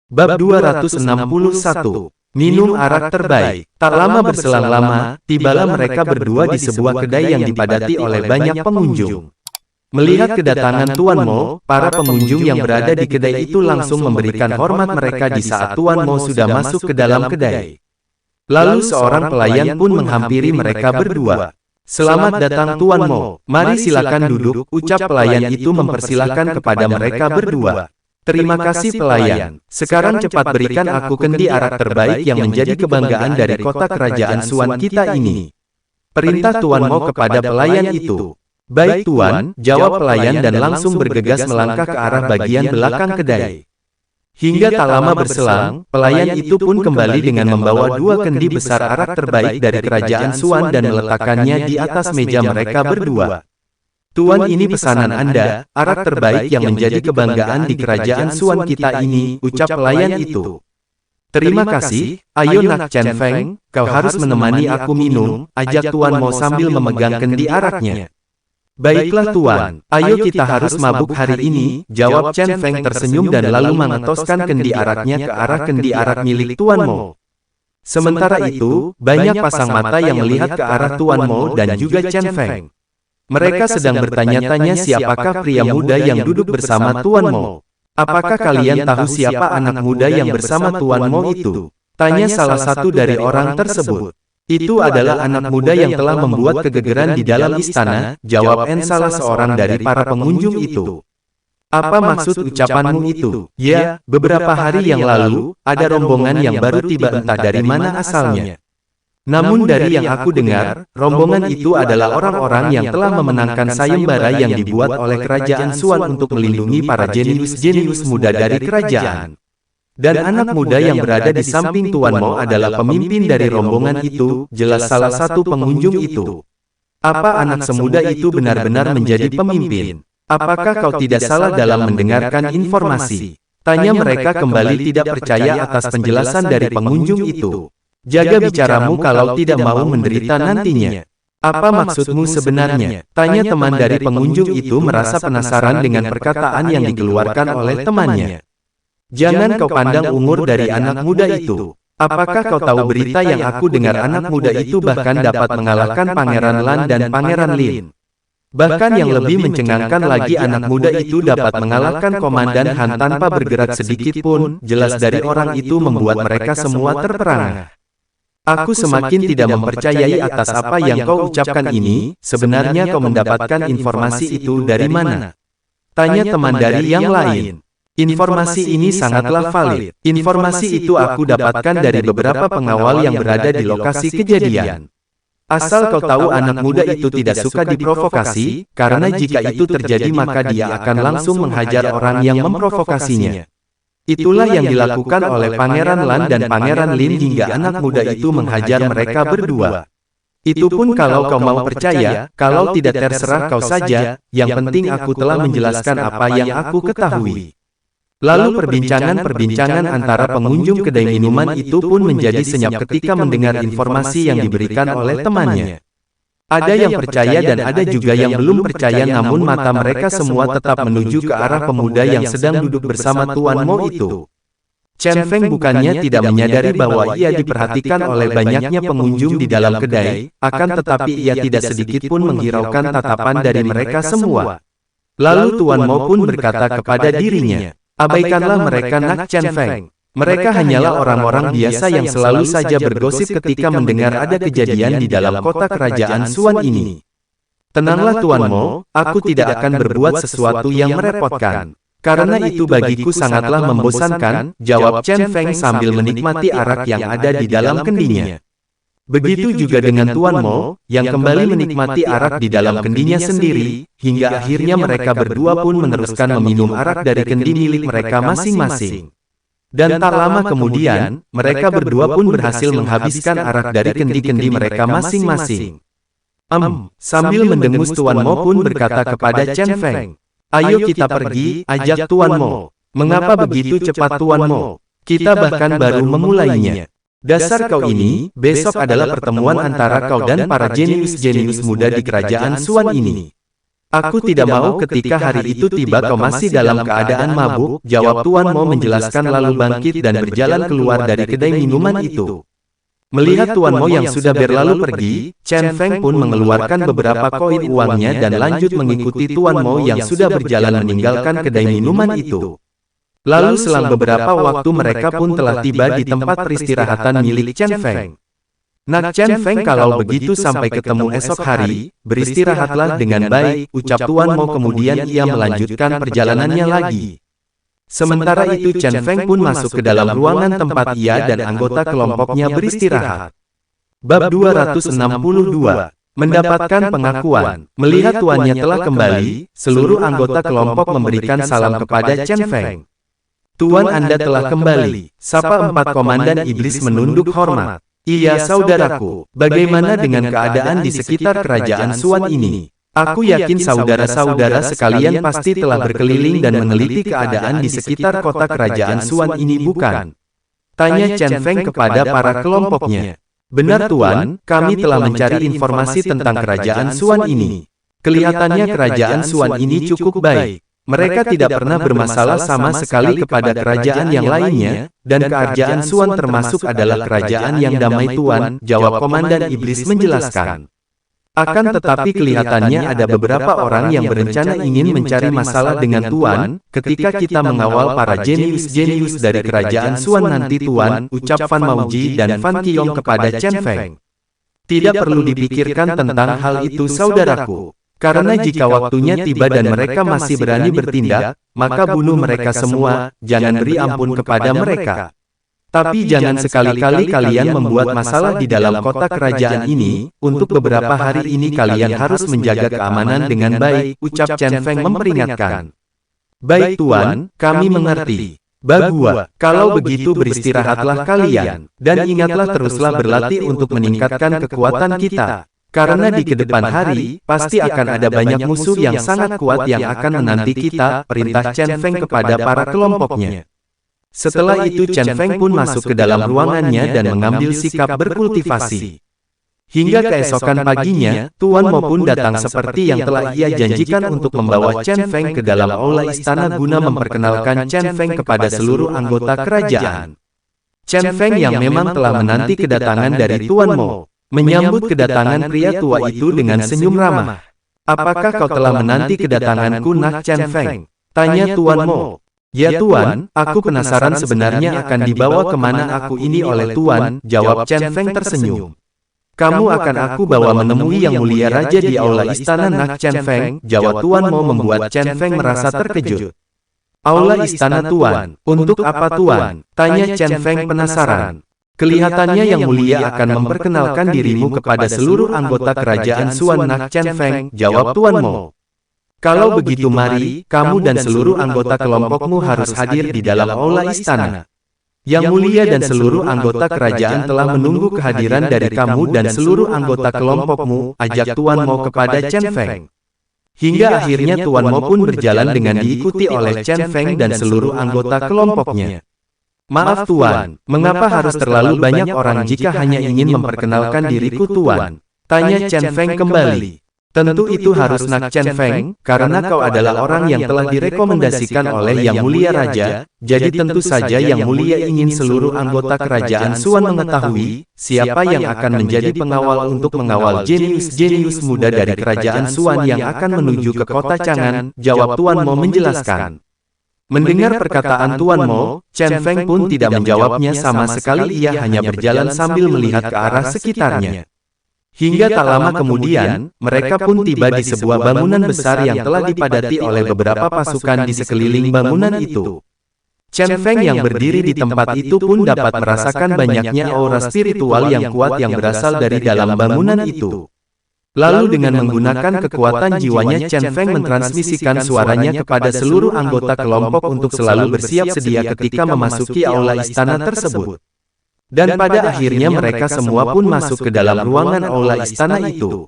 Bab 261. Minum arak terbaik. Tak lama berselang lama, tibalah mereka berdua di sebuah kedai yang dipadati oleh banyak pengunjung. Melihat kedatangan Tuan Mo, para pengunjung yang berada di kedai itu langsung memberikan hormat mereka di saat Tuan Mo sudah masuk ke dalam kedai. Lalu seorang pelayan pun menghampiri mereka berdua. "Selamat datang Tuan Mo, mari silakan duduk," ucap pelayan itu mempersilahkan kepada mereka berdua. "Terima kasih pelayan, sekarang cepat berikan aku kendi arak terbaik yang menjadi kebanggaan dari kota kerajaan Suan kita ini," perintah Tuan Mo kepada pelayan itu. "Baik Tuan," jawab pelayan dan langsung bergegas melangkah ke arah bagian belakang kedai. Hingga tak lama berselang, pelayan itu pun kembali dengan membawa dua kendi besar arak terbaik dari kerajaan Suan dan meletakkannya di atas meja mereka berdua. "Tuan, ini pesanan Anda, arak terbaik yang menjadi kebanggaan di kerajaan Suan kita ini," ucap pelayan itu. "Terima kasih, ayo Nak Chen Feng, kau harus menemani aku minum," ajak Tuan Mo sambil memegang kendi araknya. "Baiklah Tuan, ayo kita harus mabuk hari ini," jawab Chen Feng tersenyum dan lalu mengetoskan kendi araknya ke arah kendi arak milik Tuan Mo. Sementara itu, banyak pasang mata yang melihat ke arah Tuan Mo dan juga Chen Feng. Mereka sedang bertanya-tanya siapakah pria muda yang duduk bersama Tuan Mo. "Apakah kalian tahu siapa anak muda yang bersama Tuan Mo itu?" tanya salah satu dari orang tersebut. "Itu adalah anak muda yang telah membuat kegegeran di dalam istana," jawab salah seorang dari para pengunjung itu. "Apa maksud ucapanmu itu?" "Ya, beberapa hari yang lalu, ada rombongan yang baru tiba entah dari mana asalnya. Namun dari yang aku dengar, rombongan itu adalah orang-orang yang telah memenangkan sayembara yang dibuat oleh kerajaan Suan untuk melindungi para jenius-jenius muda dari kerajaan. Dan anak muda yang berada di samping Tuan Mo adalah pemimpin dari rombongan itu," jelas salah satu pengunjung itu. "Apa anak semuda itu benar-benar menjadi pemimpin? Apakah kau tidak salah dalam mendengarkan informasi?" tanya mereka kembali tidak percaya atas penjelasan dari pengunjung itu. "Jaga bicaramu kalau tidak mau menderita nantinya. Apa maksudmu sebenarnya?" tanya teman dari pengunjung itu merasa penasaran dengan perkataan yang dikeluarkan oleh temannya. "Jangan kau pandang umur dari anak muda itu. Apakah kau tahu berita yang aku dengar anak muda itu bahkan dapat mengalahkan Pangeran Lan dan Pangeran Lin? Bahkan yang lebih mencengangkan lagi anak muda itu dapat mengalahkan Komandan Han tanpa bergerak sedikit pun," jelas dari orang itu membuat mereka semua terperangah. "Aku semakin tidak mempercayai atas apa yang kau ucapkan ini, sebenarnya kau mendapatkan informasi itu dari mana?" tanya teman dari yang lain. "Informasi ini sangatlah valid. Informasi itu aku dapatkan dari beberapa pengawal yang berada di lokasi kejadian. Asal kau tahu anak muda itu tidak suka diprovokasi, karena jika itu terjadi maka dia akan langsung menghajar orang yang memprovokasinya. Itulah yang dilakukan oleh Pangeran Lan dan Pangeran Lin hingga anak muda itu menghajar mereka berdua. Itu pun kalau kau mau percaya, kalau tidak terserah kau saja, yang penting aku telah menjelaskan apa yang aku ketahui." Lalu perbincangan-perbincangan antara pengunjung kedai minuman itu pun menjadi senyap ketika mendengar informasi yang diberikan oleh temannya. Ada yang percaya dan ada juga yang belum percaya, namun mata mereka semua tetap menuju ke arah pemuda yang sedang duduk bersama Tuan Mo itu. Chen Feng bukannya tidak menyadari bahwa ia diperhatikan oleh banyaknya pengunjung di dalam kedai, akan tetapi ia tidak sedikit pun menghiraukan tatapan dari mereka semua. Lalu Tuan Mo pun berkata kepada dirinya, "Abaikanlah mereka Nak Chen Feng. Mereka hanyalah orang-orang biasa yang selalu saja bergosip ketika mendengar ada kejadian di dalam kota kerajaan Suan ini. Tenanglah Tuan Mo, aku tidak akan berbuat sesuatu yang merepotkan. Karena itu bagiku sangatlah membosankan," jawab Chen Feng sambil menikmati arak yang ada di dalam kendinya. Begitu juga dengan Tuan Mo, yang kembali menikmati arak di dalam kendinya sendiri, hingga akhirnya mereka berdua pun meneruskan meminum arak dari kendi milik mereka masing-masing. Dan tak lama kemudian, mereka berdua pun berhasil menghabiskan arak dari kendi-kendi mereka masing-masing. Sambil mendengus Tuan Mo pun berkata kepada Chen Feng, "Ayo kita pergi," ajak Tuan Mo. "Mengapa begitu cepat Tuan Mo? Kita bahkan baru memulainya. Dasar kau ini, besok adalah pertemuan antara kau dan para jenius-jenius muda di kerajaan Suan ini. Aku tidak mau ketika hari itu tiba kau masih dalam keadaan mabuk, jawab Tuan Mo menjelaskan lalu bangkit dan berjalan keluar dari kedai minuman itu. Melihat Tuan Mo yang sudah berlalu pergi, Chen Feng pun mengeluarkan beberapa koin uangnya dan lanjut mengikuti Tuan Mo yang sudah berjalan meninggalkan kedai minuman itu. Lalu selang beberapa waktu mereka pun telah tiba di tempat peristirahatan milik Chen Feng. Nak Chen Feng, kalau begitu sampai ketemu esok hari, beristirahatlah dengan baik, ucap Tuan Mo kemudian ia melanjutkan perjalanannya lagi. Sementara itu Chen Feng pun masuk ke dalam ruangan tempat ia dan anggota kelompoknya beristirahat. Bab 262. Mendapatkan pengakuan. Melihat tuannya telah kembali, seluruh anggota kelompok memberikan salam kepada Chen Feng. Tuan, Anda telah kembali, sapa empat komandan iblis menunduk hormat. Iya saudaraku, bagaimana dengan keadaan di sekitar kerajaan Suan ini? Aku yakin saudara-saudara sekalian pasti telah berkeliling dan meneliti keadaan di sekitar kota kerajaan Suan ini, bukan? Tanya Chen Feng kepada para kelompoknya. Benar Tuan, kami telah mencari informasi tentang kerajaan Suan ini. Kelihatannya kerajaan Suan ini cukup baik. Mereka tidak pernah bermasalah sama sekali kepada kerajaan yang lainnya, dan kerajaan Suan termasuk adalah kerajaan yang damai Tuan, jawab Komandan Iblis menjelaskan. Akan tetapi kelihatannya ada beberapa orang yang berencana ingin mencari masalah dengan Tuan, ketika kita mengawal para jenius-jenius dari kerajaan Suan nanti Tuan, ucap Fan Mauji dan Fan Qiong kepada Chen Feng. Tidak perlu dipikirkan tentang hal itu saudaraku. Karena jika waktunya tiba dan mereka masih berani bertindak, maka bunuh mereka semua, jangan beri ampun kepada mereka. Tapi jangan sekali-kali kalian membuat masalah di dalam kota kerajaan ini, untuk beberapa hari ini kalian harus menjaga keamanan dengan baik, ucap Chen Feng memperingatkan. Baik Tuan, kami mengerti. Bagua, kalau begitu beristirahatlah kalian, dan ingatlah teruslah berlatih untuk meningkatkan kekuatan kita. Karena di kedepan hari, pasti akan ada banyak musuh yang sangat kuat yang akan menanti kita, perintah Chen Feng kepada para kelompoknya. Setelah itu Chen Feng pun masuk ke dalam ruangannya dan mengambil sikap berkultivasi. Hingga keesokan paginya, Tuan Mo pun datang seperti yang telah ia janjikan untuk membawa Chen Feng ke dalam aula istana guna memperkenalkan Chen Feng kepada seluruh anggota kerajaan. Chen Feng yang memang telah menanti kedatangan dari Tuan Mo, menyambut kedatangan pria tua itu dengan senyum ramah. Apakah kau telah menanti kedatanganku Nak Chen Feng? Tanya Tuan Mo. Ya Tuan, aku penasaran sebenarnya akan dibawa kemana aku ini oleh Tuan, jawab Chen Feng tersenyum. Kamu akan aku bawa menemui Yang Mulia Raja di aula istana Nak Chen Feng, jawab Tuan Mo membuat Chen Feng merasa terkejut. Aula istana Tuan, untuk apa Tuan? Tanya Chen Feng penasaran. Kelihatannya Yang Mulia akan memperkenalkan dirimu kepada seluruh anggota kerajaan Suan Nak Chen Feng, jawab Tuan Mo. Kalau begitu mari, kamu dan seluruh anggota kelompokmu harus hadir di dalam aula istana. Yang Mulia dan seluruh anggota kerajaan telah menunggu kehadiran dari kamu dan seluruh anggota kelompokmu, ajak Tuan Mo kepada Chen Feng. Hingga akhirnya Tuan Mo pun berjalan dengan diikuti oleh Chen Feng dan seluruh anggota kelompoknya. Maaf Tuan, mengapa harus terlalu banyak orang jika hanya ingin memperkenalkan diriku Tuan? Tanya Chen Feng kembali. Tentu itu harus Nak Chen Feng, karena kau adalah orang yang telah direkomendasikan oleh Yang Mulia Raja, jadi tentu saja Yang Mulia ingin seluruh anggota kerajaan Suan mengetahui, siapa yang akan menjadi pengawal untuk mengawal jenius-jenius muda dari kerajaan Suan yang akan menuju ke kota Chang'an, jawab Tuan Mo menjelaskan. Mendengar perkataan Tuan Mo, Chen Feng pun tidak menjawabnya sama sekali, ia hanya berjalan sambil melihat ke arah sekitarnya. Hingga tak lama kemudian, mereka pun tiba di sebuah bangunan besar yang telah dipadati oleh beberapa pasukan di sekeliling bangunan itu. Chen Feng yang berdiri di tempat itu pun dapat merasakan banyaknya aura spiritual yang kuat yang berasal dari dalam bangunan itu. Lalu dengan menggunakan kekuatan jiwanya Chen Feng mentransmisikan suaranya kepada seluruh anggota kelompok untuk selalu bersiap sedia ketika memasuki aula istana tersebut. Dan pada akhirnya mereka semua pun masuk ke dalam ruangan aula istana itu.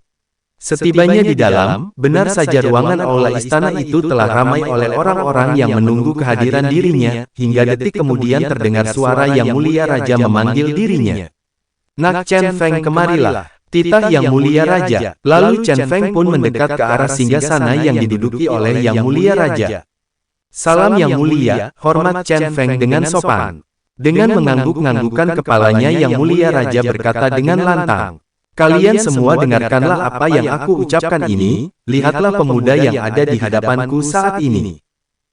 Setibanya di dalam, benar saja ruangan aula istana itu telah ramai oleh orang-orang yang menunggu kehadiran dirinya, hingga detik kemudian terdengar suara Yang Mulia Raja memanggil dirinya. Nak Chen Feng kemarilah. Titah Yang Mulia Raja. Lalu Chen Feng pun mendekat ke arah singgasana yang diduduki oleh Yang Mulia Raja. Salam Yang Mulia, hormat Chen Feng dengan sopan. Dengan mengangguk-nganggukan kepalanya Yang Mulia Raja berkata dengan lantang. Kalian semua dengarkanlah apa yang aku ucapkan ini, lihatlah pemuda yang ada di hadapanku saat ini.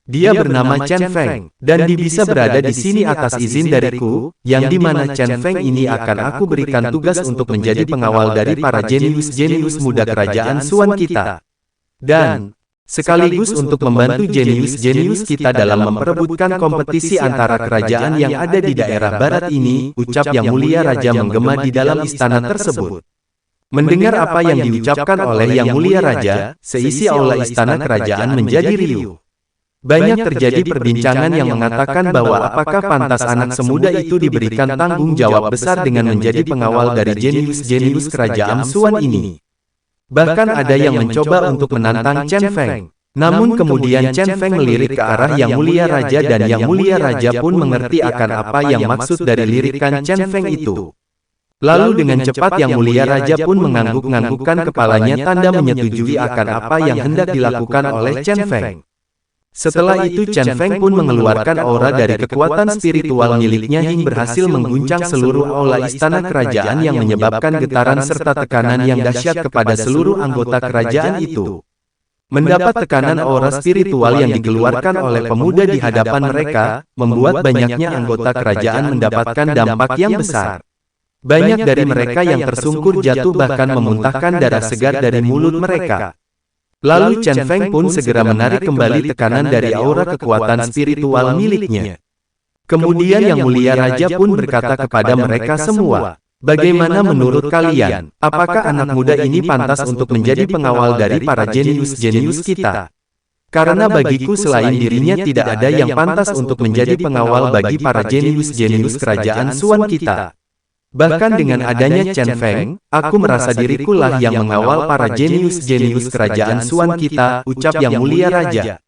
Dia bernama Chen Feng, dan dia bisa berada di sini atas izin dariku, yang dimana Chen Feng ini akan aku berikan tugas untuk menjadi pengawal dari para jenius-jenius muda kerajaan Suan kita. Dan, sekaligus untuk membantu jenius-jenius kita dalam memperebutkan kompetisi antara kerajaan yang ada di daerah barat ini, ucap Yang Mulia Raja menggema di dalam istana tersebut. Mendengar apa yang diucapkan oleh Yang Mulia Raja, seisi aula istana kerajaan menjadi riuh. Banyak terjadi perbincangan yang mengatakan bahwa apakah pantas anak semuda itu diberikan tanggung jawab besar dengan menjadi pengawal dari jenius-jenius kerajaan Suan ini. Bahkan ada yang mencoba untuk menantang Chen Feng. Namun kemudian Chen Feng melirik ke arah Yang Mulia Raja dan Yang Mulia Raja pun mengerti akan apa yang maksud dari lirikan Chen Feng itu. Lalu dengan cepat Yang Mulia Raja pun mengangguk-nganggukkan kepalanya tanda menyetujui akan apa yang hendak dilakukan oleh Chen Feng. Setelah itu Chen Feng pun mengeluarkan aura dari kekuatan spiritual miliknya hingga berhasil mengguncang seluruh aula istana kerajaan yang menyebabkan getaran serta tekanan yang dahsyat kepada seluruh anggota kerajaan itu. Mendapat tekanan aura spiritual yang dikeluarkan oleh pemuda di hadapan mereka, membuat banyaknya anggota kerajaan mendapatkan dampak yang besar. Banyak dari mereka yang tersungkur jatuh bahkan memuntahkan darah segar dari mulut mereka. Lalu Chen Feng pun segera menarik kembali tekanan dari aura kekuatan spiritual miliknya. Kemudian Yang Mulia Raja pun berkata kepada mereka semua, bagaimana menurut kalian, apakah anak muda ini pantas untuk menjadi pengawal dari para jenius-jenius kita? Karena bagiku selain dirinya tidak ada yang pantas untuk menjadi pengawal bagi para jenius-jenius kerajaan Suan kita. Bahkan dengan adanya Chen Feng, aku merasa dirikulah yang mengawal para jenius-jenius kerajaan Suan kita, ucap Yang Mulia Raja.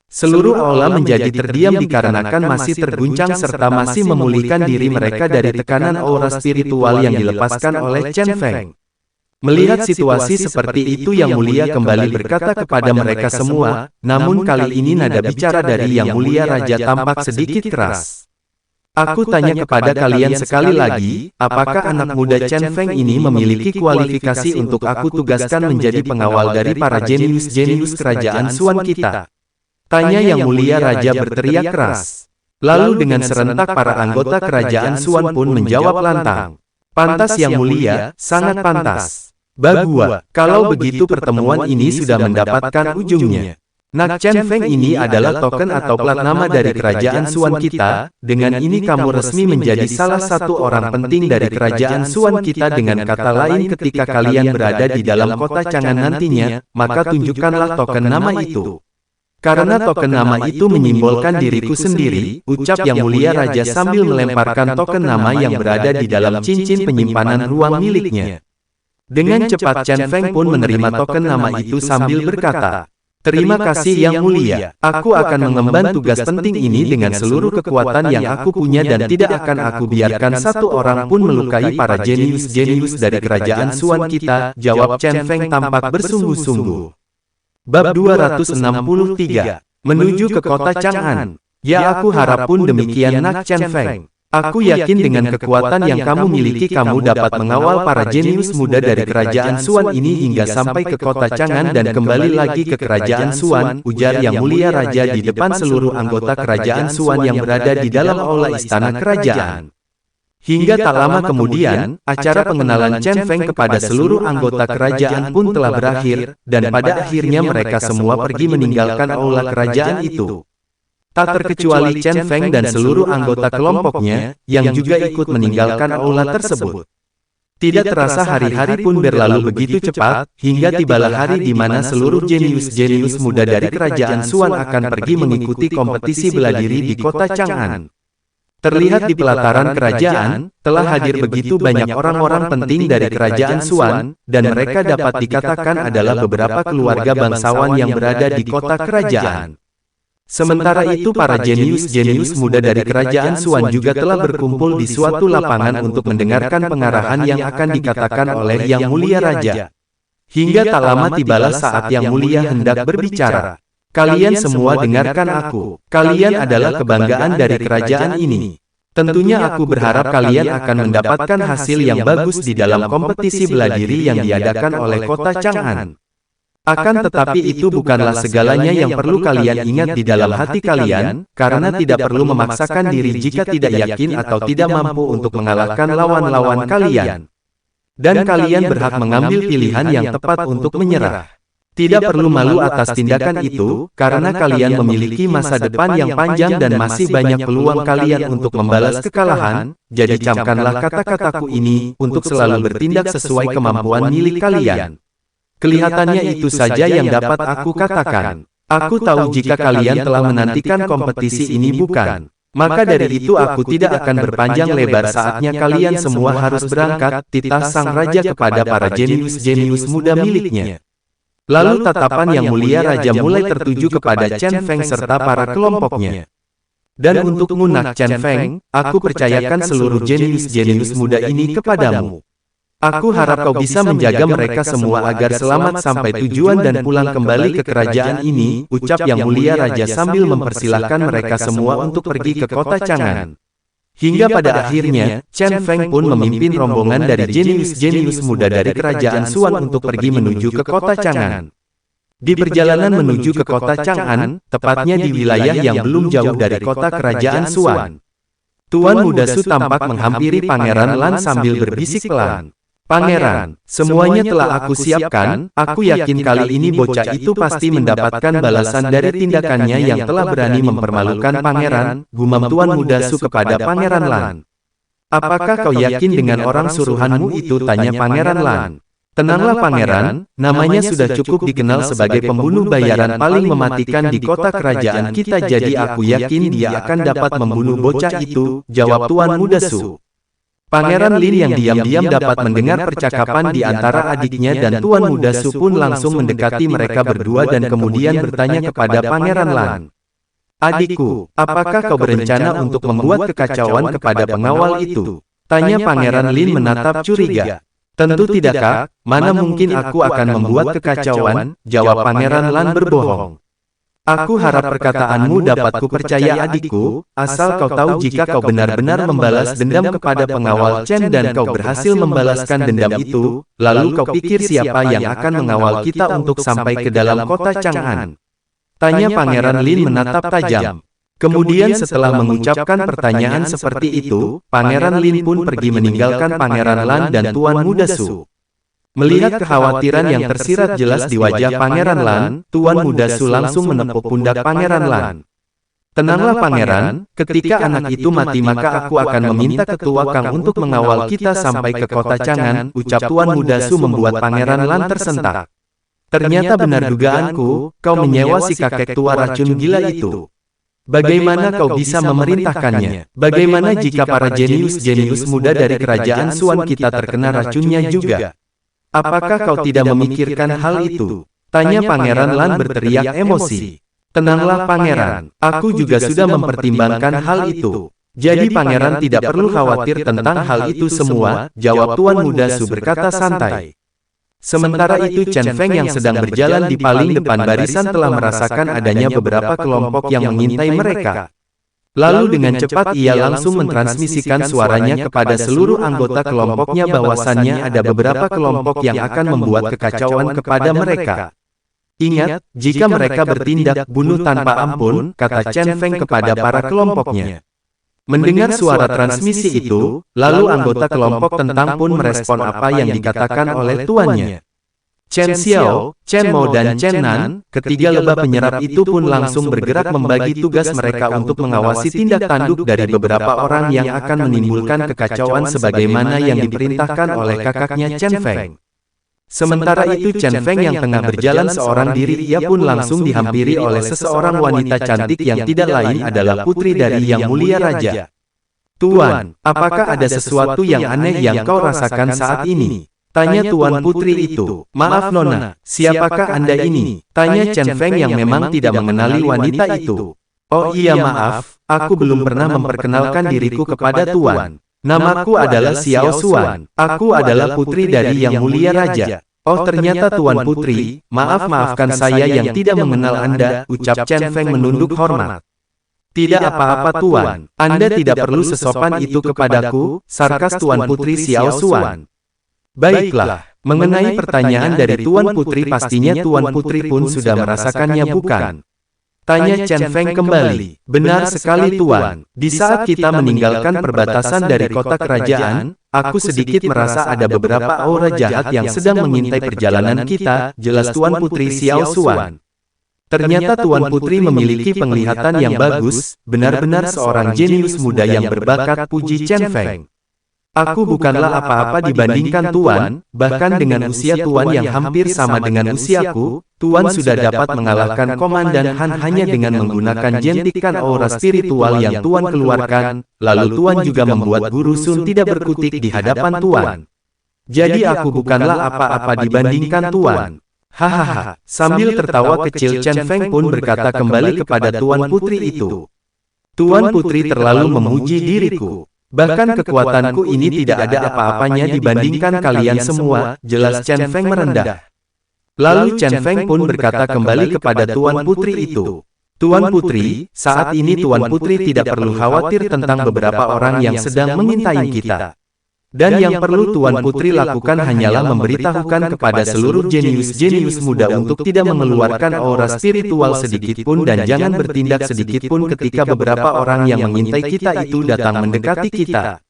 Seluruh aula menjadi terdiam dikarenakan masih terguncang serta masih memulihkan diri mereka dari tekanan aura spiritual yang dilepaskan oleh Chen Feng. Melihat situasi seperti itu Yang Mulia kembali berkata kepada mereka semua, namun kali ini nada bicara dari Yang Mulia Raja tampak sedikit keras. Aku tanya kepada kalian sekali lagi, apakah anak muda Chen Feng ini memiliki kualifikasi untuk aku tugaskan menjadi pengawal dari para jenius-jenius kerajaan Suan kita? Tanya Yang Mulia Raja berteriak keras. Lalu dengan serentak para anggota kerajaan Suan pun menjawab lantang. Pantas Yang Mulia, sangat pantas. Bagua, kalau begitu pertemuan ini sudah mendapatkan ujungnya. Nak Chen Feng ini adalah token atau plat nama dari kerajaan Suan kita, dengan ini kamu resmi menjadi salah satu orang penting dari kerajaan Suan kita. Dengan kata lain ketika kalian berada di dalam kota Chang'an nantinya, maka tunjukkanlah token nama itu. Karena token nama itu menyimbolkan diriku sendiri, ucap Yang Mulia Raja sambil melemparkan token nama yang berada di dalam cincin penyimpanan ruang miliknya. Dengan cepat Chen Feng pun menerima token nama itu sambil berkata, terima kasih Yang Mulia, aku akan mengemban tugas penting ini dengan seluruh kekuatan yang aku punya dan tidak akan aku biarkan satu orang pun melukai para jenius-jenius dari kerajaan Suan kita, jawab Chen Feng tampak bersungguh-sungguh. Bab 263, menuju ke kota Chang'an. Ya aku harap pun demikian Nak Chen Feng. Aku yakin dengan kekuatan yang kamu miliki kamu dapat mengawal para jenius muda dari kerajaan Suan ini hingga sampai ke kota Chang'an dan kembali lagi ke kerajaan Suan, ujar Yang Mulia Raja di depan seluruh anggota kerajaan Suan yang berada di dalam aula istana kerajaan. Hingga tak lama kemudian, acara pengenalan Chen Feng kepada seluruh anggota kerajaan pun telah berakhir, dan pada akhirnya mereka semua pergi meninggalkan aula kerajaan itu. Tak terkecuali Chen Feng dan seluruh anggota kelompoknya, yang juga ikut meninggalkan aula tersebut. Tidak terasa hari-hari pun berlalu begitu cepat, hingga tibalah hari di mana seluruh jenius-jenius muda dari kerajaan Suan akan pergi mengikuti kompetisi bela diri di kota Chang'an. Terlihat di pelataran kerajaan, telah hadir begitu banyak orang-orang penting dari kerajaan Suan, dan mereka dapat dikatakan adalah beberapa keluarga bangsawan yang berada di kota kerajaan. Sementara itu para jenius-jenius muda dari kerajaan Suan juga telah berkumpul di suatu lapangan untuk mendengarkan pengarahan yang akan dikatakan oleh Yang Mulia Raja. Hingga tak lama tibalah saat Yang Mulia hendak berbicara. Kalian semua dengarkan aku. Kalian adalah kebanggaan dari kerajaan ini. Tentunya aku berharap kalian akan mendapatkan hasil yang bagus di dalam kompetisi bela diri yang diadakan oleh kota Chang'an. Akan tetapi itu bukanlah segalanya yang perlu kalian ingat di dalam hati kalian, karena tidak perlu memaksakan diri jika tidak yakin atau tidak mampu untuk mengalahkan lawan-lawan kalian. Dan kalian berhak mengambil pilihan yang tepat untuk menyerah. Tidak perlu malu atas tindakan itu, karena kalian memiliki masa depan yang panjang dan masih banyak peluang kalian untuk membalas kekalahan, jadi camkanlah kata-kataku ini, untuk selalu bertindak sesuai kemampuan milik kalian. Kelihatannya itu saja yang dapat aku katakan. Aku tahu jika kalian telah menantikan kompetisi ini bukan. Maka dari itu aku tidak akan berpanjang lebar saatnya kalian semua harus berangkat, titah sang raja kepada para jenius-jenius muda miliknya. Lalu tatapan Yang Mulia Raja mulai tertuju kepada Chen Feng serta para kelompoknya. Dan untuk ngunak Chen Feng, aku percayakan seluruh jenius-jenius muda ini kepadamu. Aku harap kau bisa menjaga mereka semua agar selamat sampai tujuan dan pulang kembali ke kerajaan ini, ucap Yang Mulia Raja sambil mempersilahkan mereka semua untuk pergi ke kota Chang'an. Hingga pada akhirnya, Chen Feng pun memimpin rombongan dari jenius-jenius muda dari kerajaan Suan untuk pergi menuju ke kota Chang'an. Di perjalanan menuju ke kota Chang'an, tepatnya di wilayah yang belum jauh dari kota kerajaan Suan, Tuan Muda Su tampak menghampiri Pangeran Lan sambil berbisik pelan. Pangeran, semuanya telah aku siapkan, aku yakin kali ini bocah itu pasti mendapatkan balasan dari tindakannya yang telah berani mempermalukan Pangeran, gumam Tuan Muda Su kepada Pangeran Lan. Apakah kau yakin dengan orang suruhanmu itu, tanya Pangeran Lan. Tenanglah Pangeran, namanya sudah cukup dikenal sebagai pembunuh bayaran paling mematikan di kota kerajaan kita, jadi aku yakin dia akan dapat membunuh bocah itu, jawab Tuan Muda Su. Pangeran Lin yang diam-diam dapat mendengar percakapan di antara adiknya dan Tuan Muda Su pun langsung mendekati mereka berdua dan kemudian bertanya kepada Pangeran Lan. Adikku, apakah kau berencana untuk membuat kekacauan kepada pengawal itu? Tanya Pangeran Lin menatap curiga. Tentu tidak, Kak, mana mungkin aku akan membuat kekacauan, jawab Pangeran Lan berbohong. Aku harap perkataanmu dapat kupercaya adikku, asal kau tahu jika kau benar-benar membalas dendam kepada pengawal Chen dan kau berhasil membalaskan dendam itu, lalu kau pikir siapa yang akan mengawal kita untuk sampai ke dalam kota Chang'an? Tanya Pangeran Lin menatap tajam. Kemudian setelah mengucapkan pertanyaan seperti itu, Pangeran Lin pun pergi meninggalkan Pangeran Lan dan Tuan Muda Su. Melihat kekhawatiran yang tersirat jelas di wajah Pangeran Lan, Tuan Muda Su langsung menepuk pundak Pangeran Lan. Tenanglah Pangeran, ketika anak itu mati maka aku akan meminta ketua Kang untuk mengawal kita sampai ke kota Chang'an, ucap Tuan Muda Su membuat Pangeran Lan tersentak. Ternyata benar dugaanku, kau menyewa si kakek tua racun gila itu. Bagaimana kau bisa memerintahkannya? Bagaimana jika para jenius-jenius muda dari kerajaan Suan kita terkena racunnya juga? Apakah kau tidak memikirkan hal itu? Tanya Pangeran Lan berteriak emosi. Tenanglah Pangeran, aku juga sudah mempertimbangkan hal itu. Jadi Pangeran tidak perlu khawatir tentang hal itu semua, jawab Tuan Muda Su berkata santai. Sementara itu Chen Feng yang sedang berjalan di paling depan barisan telah merasakan adanya beberapa kelompok yang mengintai mereka. Lalu dengan cepat ia langsung mentransmisikan suaranya kepada seluruh anggota kelompoknya bahwasannya ada beberapa kelompok yang akan membuat kekacauan kepada mereka. Ingat, jika mereka bertindak bunuh tanpa ampun, kata Chen Feng kepada para kelompoknya. Mendengar suara transmisi itu, lalu anggota kelompok tentang pun merespon apa yang dikatakan oleh tuannya. Chen Xiao, Chen Mo dan Chen Nan, ketiga lebah penyerap itu pun langsung bergerak membagi tugas mereka untuk mengawasi tindak tanduk dari beberapa orang yang akan menimbulkan kekacauan sebagaimana yang diperintahkan oleh kakaknya Chen Feng. Sementara itu Chen Feng yang tengah berjalan seorang diri ia pun langsung dihampiri oleh seseorang wanita cantik yang tidak lain adalah putri dari Yang Mulia Raja. Tuan, apakah ada sesuatu yang aneh yang kau rasakan saat ini? Tanya Tuan Putri itu. Maaf Nona, siapakah Anda ini? Tanya Chen Feng yang memang tidak mengenali wanita itu. Oh iya maaf, aku belum pernah memperkenalkan diriku kepada Tuan. Namaku adalah Xiao Xuan. Aku adalah putri dari Yang Mulia Raja. Oh ternyata Tuan Putri, maafkan saya yang tidak mengenal Anda, ucap Chen Feng menunduk hormat. Tidak apa-apa Tuan, Anda tidak perlu sesopan itu kepadaku, sarkas Tuan Putri Xiao Xuan. Baiklah, mengenai pertanyaan dari Tuan Putri pastinya Tuan Putri pun sudah merasakannya bukan? Tanya Chen Feng kembali. Benar sekali Tuan, di saat kita meninggalkan perbatasan dari kota kerajaan, aku sedikit merasa ada beberapa aura jahat yang sedang mengintai perjalanan kita, jelas Tuan Putri Xiao Xuan. Ternyata Tuan Putri memiliki penglihatan yang bagus, benar-benar seorang jenius muda yang berbakat, puji Chen Feng. Aku bukanlah apa-apa dibandingkan Tuan, bahkan dengan usia Tuan yang hampir sama dengan usiaku, Tuan sudah dapat mengalahkan Komandan Han hanya dengan menggunakan jentikan aura spiritual yang Tuan keluarkan, lalu Tuan juga membuat Guru Sun tidak berkutik di hadapan Tuan. Jadi aku bukanlah apa-apa dibandingkan Tuan. Hahaha, sambil tertawa kecil Chen Feng pun berkata kembali kepada Tuan Putri itu. Tuan Putri terlalu memuji diriku. Bahkan kekuatanku ini tidak ada apa-apanya dibandingkan kalian semua, jelas Chen Feng merendah. Lalu Chen Feng pun berkata kembali kepada Tuan Putri itu. Tuan Putri, saat ini Tuan Putri tidak perlu khawatir tentang beberapa orang yang sedang mengintai kita. Dan yang perlu Tuan Putri lakukan hanyalah memberitahukan kepada seluruh jenius-jenius muda untuk tidak mengeluarkan aura spiritual sedikitpun dan jangan bertindak sedikitpun ketika beberapa orang yang mengintai kita itu datang mendekati kita.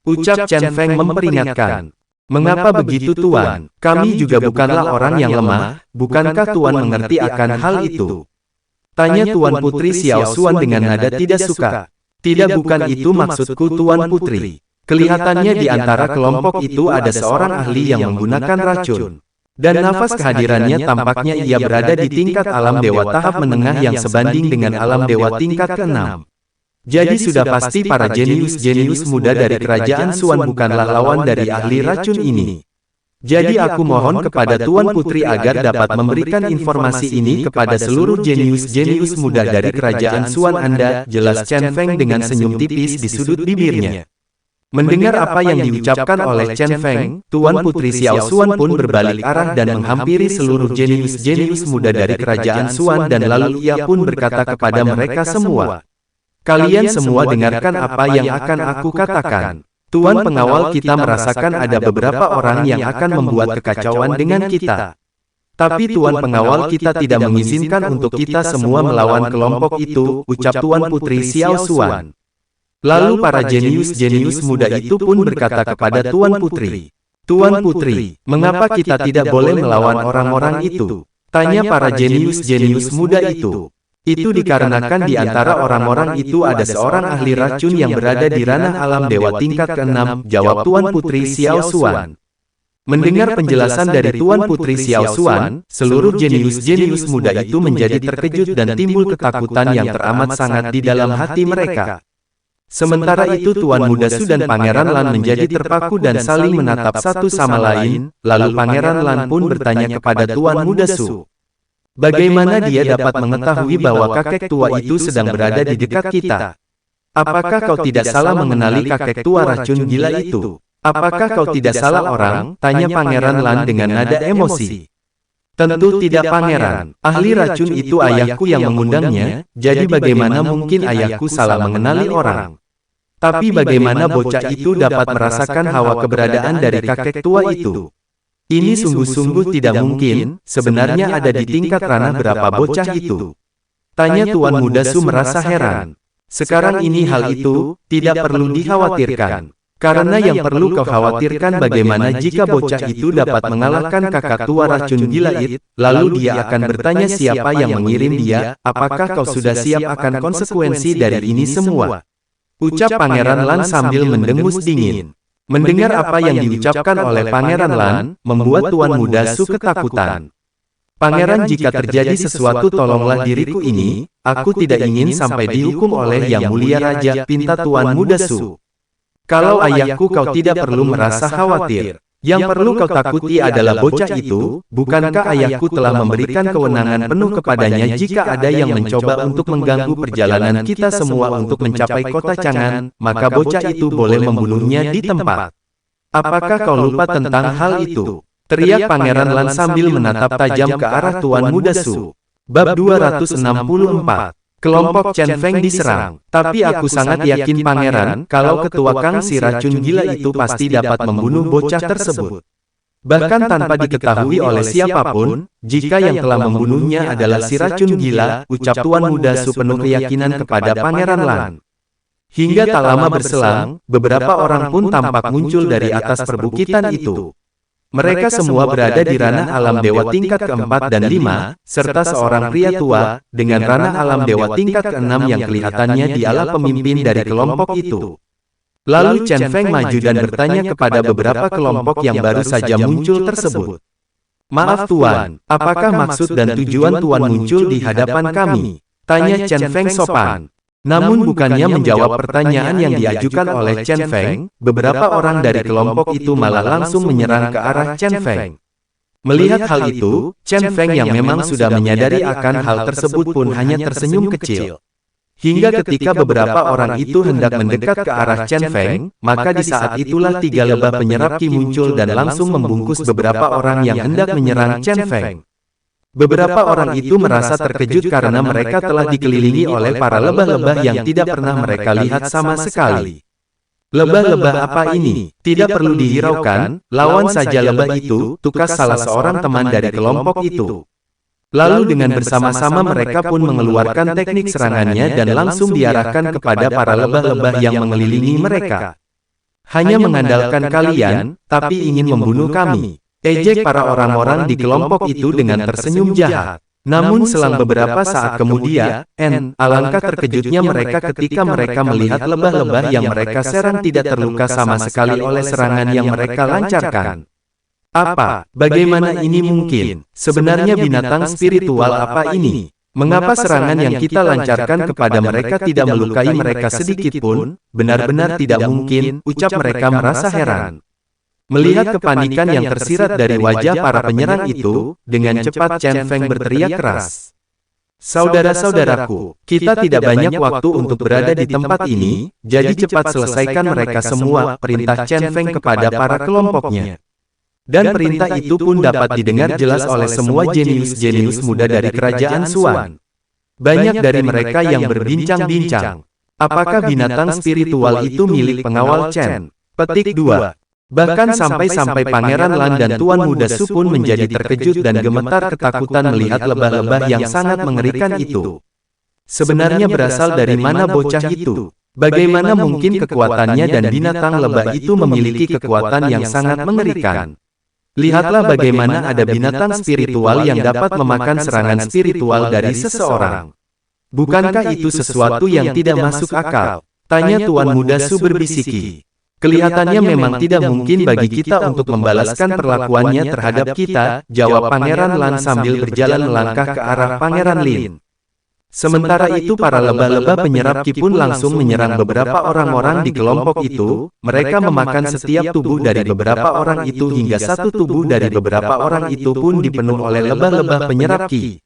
Ucap Chen Feng memperingatkan. Mengapa begitu Tuan? Kami juga bukanlah orang yang lemah, bukankah Tuan mengerti akan hal itu? Tanya Tuan Putri Xiao Xuan dengan nada tidak suka. Tidak bukan itu maksudku Tuan Putri. Kelihatannya di antara kelompok itu ada seorang ahli yang menggunakan racun. Dan nafas kehadirannya tampaknya ia berada di tingkat alam dewa tahap menengah yang sebanding dengan alam dewa tingkat ke-6. Jadi sudah pasti para jenius-jenius muda dari kerajaan Xuan bukanlah lawan dari ahli racun ini. Jadi aku mohon kepada Tuan Putri agar dapat memberikan informasi ini kepada seluruh jenius-jenius muda dari kerajaan Xuan Anda, jelas Chen Feng dengan senyum tipis di sudut bibirnya. Mendengar apa yang diucapkan oleh Chen Feng, Tuan Putri Xiao Xuan pun berbalik arah dan menghampiri seluruh jenius-jenius muda dari kerajaan Xuan dan lalu ia pun berkata kepada mereka semua. Kalian semua dengarkan apa yang akan aku katakan. Tuan pengawal kita merasakan ada beberapa orang yang akan membuat kekacauan dengan kita. Tapi Tuan pengawal kita tidak mengizinkan untuk kita semua melawan kelompok itu, ucap Tuan Putri Xiao Xuan. Lalu para jenius-jenius muda itu pun berkata kepada Tuan Putri. Tuan Putri, mengapa kita tidak boleh melawan orang-orang itu? Tanya para jenius-jenius muda itu. Itu dikarenakan di antara orang-orang itu ada seorang ahli racun yang berada di ranah alam dewa tingkat ke-6, jawab Tuan Putri Xiao Xuan. Mendengar penjelasan dari Tuan Putri Xiao Xuan, seluruh jenius-jenius muda itu menjadi terkejut dan timbul ketakutan yang teramat sangat di dalam hati mereka. Sementara itu Tuan Muda Su dan Pangeran Lan menjadi terpaku dan saling menatap satu sama lain, lalu Pangeran Lan pun bertanya kepada Tuan Muda Su. Bagaimana dia dapat mengetahui bahwa kakek tua itu sedang berada di dekat kita? Apakah kau tidak salah mengenali kakek tua racun gila itu? Apakah kau tidak salah orang? Tanya Pangeran Lan dengan nada emosi. Tentu tidak Pangeran, ahli racun itu ayahku yang mengundangnya, jadi bagaimana mungkin ayahku salah mengenali orang? Tapi bagaimana bocah itu dapat merasakan hawa keberadaan dari kakek tua itu? Ini sungguh-sungguh tidak mungkin, sebenarnya ada di tingkat ranah berapa bocah itu? Tanya Tuan Muda Su merasa heran. Sekarang ini hal itu, tidak perlu dikhawatirkan. Karena yang perlu kau khawatirkan bagaimana jika bocah itu dapat mengalahkan kakak tua racun gila itu, lalu dia akan bertanya siapa yang mengirim dia, apakah kau sudah siap akan konsekuensi dari ini semua? Ucap Pangeran Lan sambil mendengus dingin. Mendengar apa yang diucapkan oleh Pangeran Lan, membuat Tuan Muda Su ketakutan. Pangeran, jika terjadi sesuatu tolonglah diriku ini, aku tidak ingin sampai dihukum oleh Yang Mulia Raja, pinta Tuan Muda Su. Kalau ayahku kau tidak perlu merasa khawatir. Yang perlu kau takuti adalah bocah itu, bukankah ayahku telah memberikan kewenangan penuh kepadanya jika ada yang mencoba untuk mengganggu perjalanan kita semua untuk mencapai kota Chang'an, maka bocah itu boleh membunuhnya di tempat. Apakah kau lupa tentang hal itu? Teriak Pangeran Lan sambil menatap tajam ke arah Tuan Muda Su. Bab 264. Kelompok Chen Feng diserang. Tapi aku sangat yakin Pangeran, kalau ketua Kang si racun gila itu pasti dapat membunuh bocah tersebut. Bahkan tanpa diketahui oleh siapapun, jika yang telah membunuhnya adalah si racun gila, ucap Tuan Muda Su penuh keyakinan kepada Pangeran Lan. Hingga tak lama berselang, beberapa orang pun tampak muncul dari atas perbukitan itu. Mereka semua berada di ranah alam dewa tingkat keempat dan 5, serta seorang pria tua, dengan ranah alam dewa tingkat ke-6 yang kelihatannya dialah pemimpin dari kelompok itu. Lalu Chen Feng maju dan bertanya kepada beberapa kelompok yang baru saja muncul tersebut. Maaf Tuan, apakah maksud dan tujuan Tuan muncul di hadapan kami? Tanya Chen Feng sopan. Namun bukannya menjawab pertanyaan yang diajukan oleh Chen Feng, beberapa orang dari kelompok itu malah langsung menyerang ke arah Chen Feng. Melihat hal itu, Chen Feng yang memang sudah menyadari akan hal tersebut pun hanya tersenyum kecil. Hingga ketika beberapa orang itu hendak mendekat ke arah Chen Feng, maka di saat itulah 3 lebah penyerap ki muncul dan langsung membungkus beberapa orang yang hendak menyerang Chen Feng. Beberapa orang itu merasa terkejut karena mereka telah dikelilingi oleh para lebah-lebah yang tidak pernah mereka lihat sama sekali. Lebah-lebah apa ini? Tidak perlu dihiraukan, lawan saja lebah itu, tukas salah seorang teman dari kelompok itu. Lalu dengan bersama-sama mereka pun mengeluarkan teknik serangannya dan langsung diarahkan kepada para lebah-lebah yang mengelilingi mereka. Hanya mengandalkan kalian, tapi ingin membunuh kami. Ejek para orang-orang di kelompok itu dengan tersenyum jahat. Namun selang beberapa saat kemudian, alangkah terkejutnya mereka ketika mereka melihat lebah-lebah yang mereka serang tidak terluka sama sekali oleh serangan yang mereka lancarkan. Apa? Bagaimana ini mungkin? Sebenarnya binatang spiritual apa ini? Mengapa serangan yang kita lancarkan kepada mereka tidak melukai mereka sedikit pun? Benar-benar tidak mungkin, ucap mereka merasa heran. Melihat kepanikan yang tersirat dari wajah para penyerang itu, dengan cepat Chen Feng berteriak keras. Saudara-saudaraku, kita tidak banyak waktu untuk berada di tempat ini, jadi cepat selesaikan mereka semua, perintah Chen Feng kepada para kelompoknya. Dan perintah itu pun dapat didengar jelas oleh semua jenius-jenius muda dari kerajaan Xuan. Banyak dari mereka yang berbincang-bincang. Apakah binatang spiritual itu milik pengawal Chen? Petik 2. Bahkan sampai-sampai Pangeran Lan dan Tuan Muda Su pun menjadi terkejut dan gemetar ketakutan melihat lebah-lebah yang sangat mengerikan itu. Sebenarnya berasal dari mana bocah itu? Bagaimana mungkin kekuatannya dan binatang lebah itu memiliki kekuatan yang sangat mengerikan? Lihatlah bagaimana ada binatang spiritual yang dapat memakan serangan spiritual dari seseorang. Bukankah itu sesuatu yang tidak masuk akal? Tanya Tuan Muda Su berbisiki. Kelihatannya memang tidak mungkin bagi kita untuk membalaskan perlakuannya terhadap kita, jawab Pangeran Lan sambil berjalan melangkah ke arah Pangeran Lin. Sementara itu para lebah-lebah penyerap ki pun langsung menyerang beberapa orang-orang di kelompok itu, mereka memakan setiap tubuh dari beberapa orang itu hingga satu tubuh dari beberapa orang itu pun dipenuhi oleh lebah-lebah penyerap ki.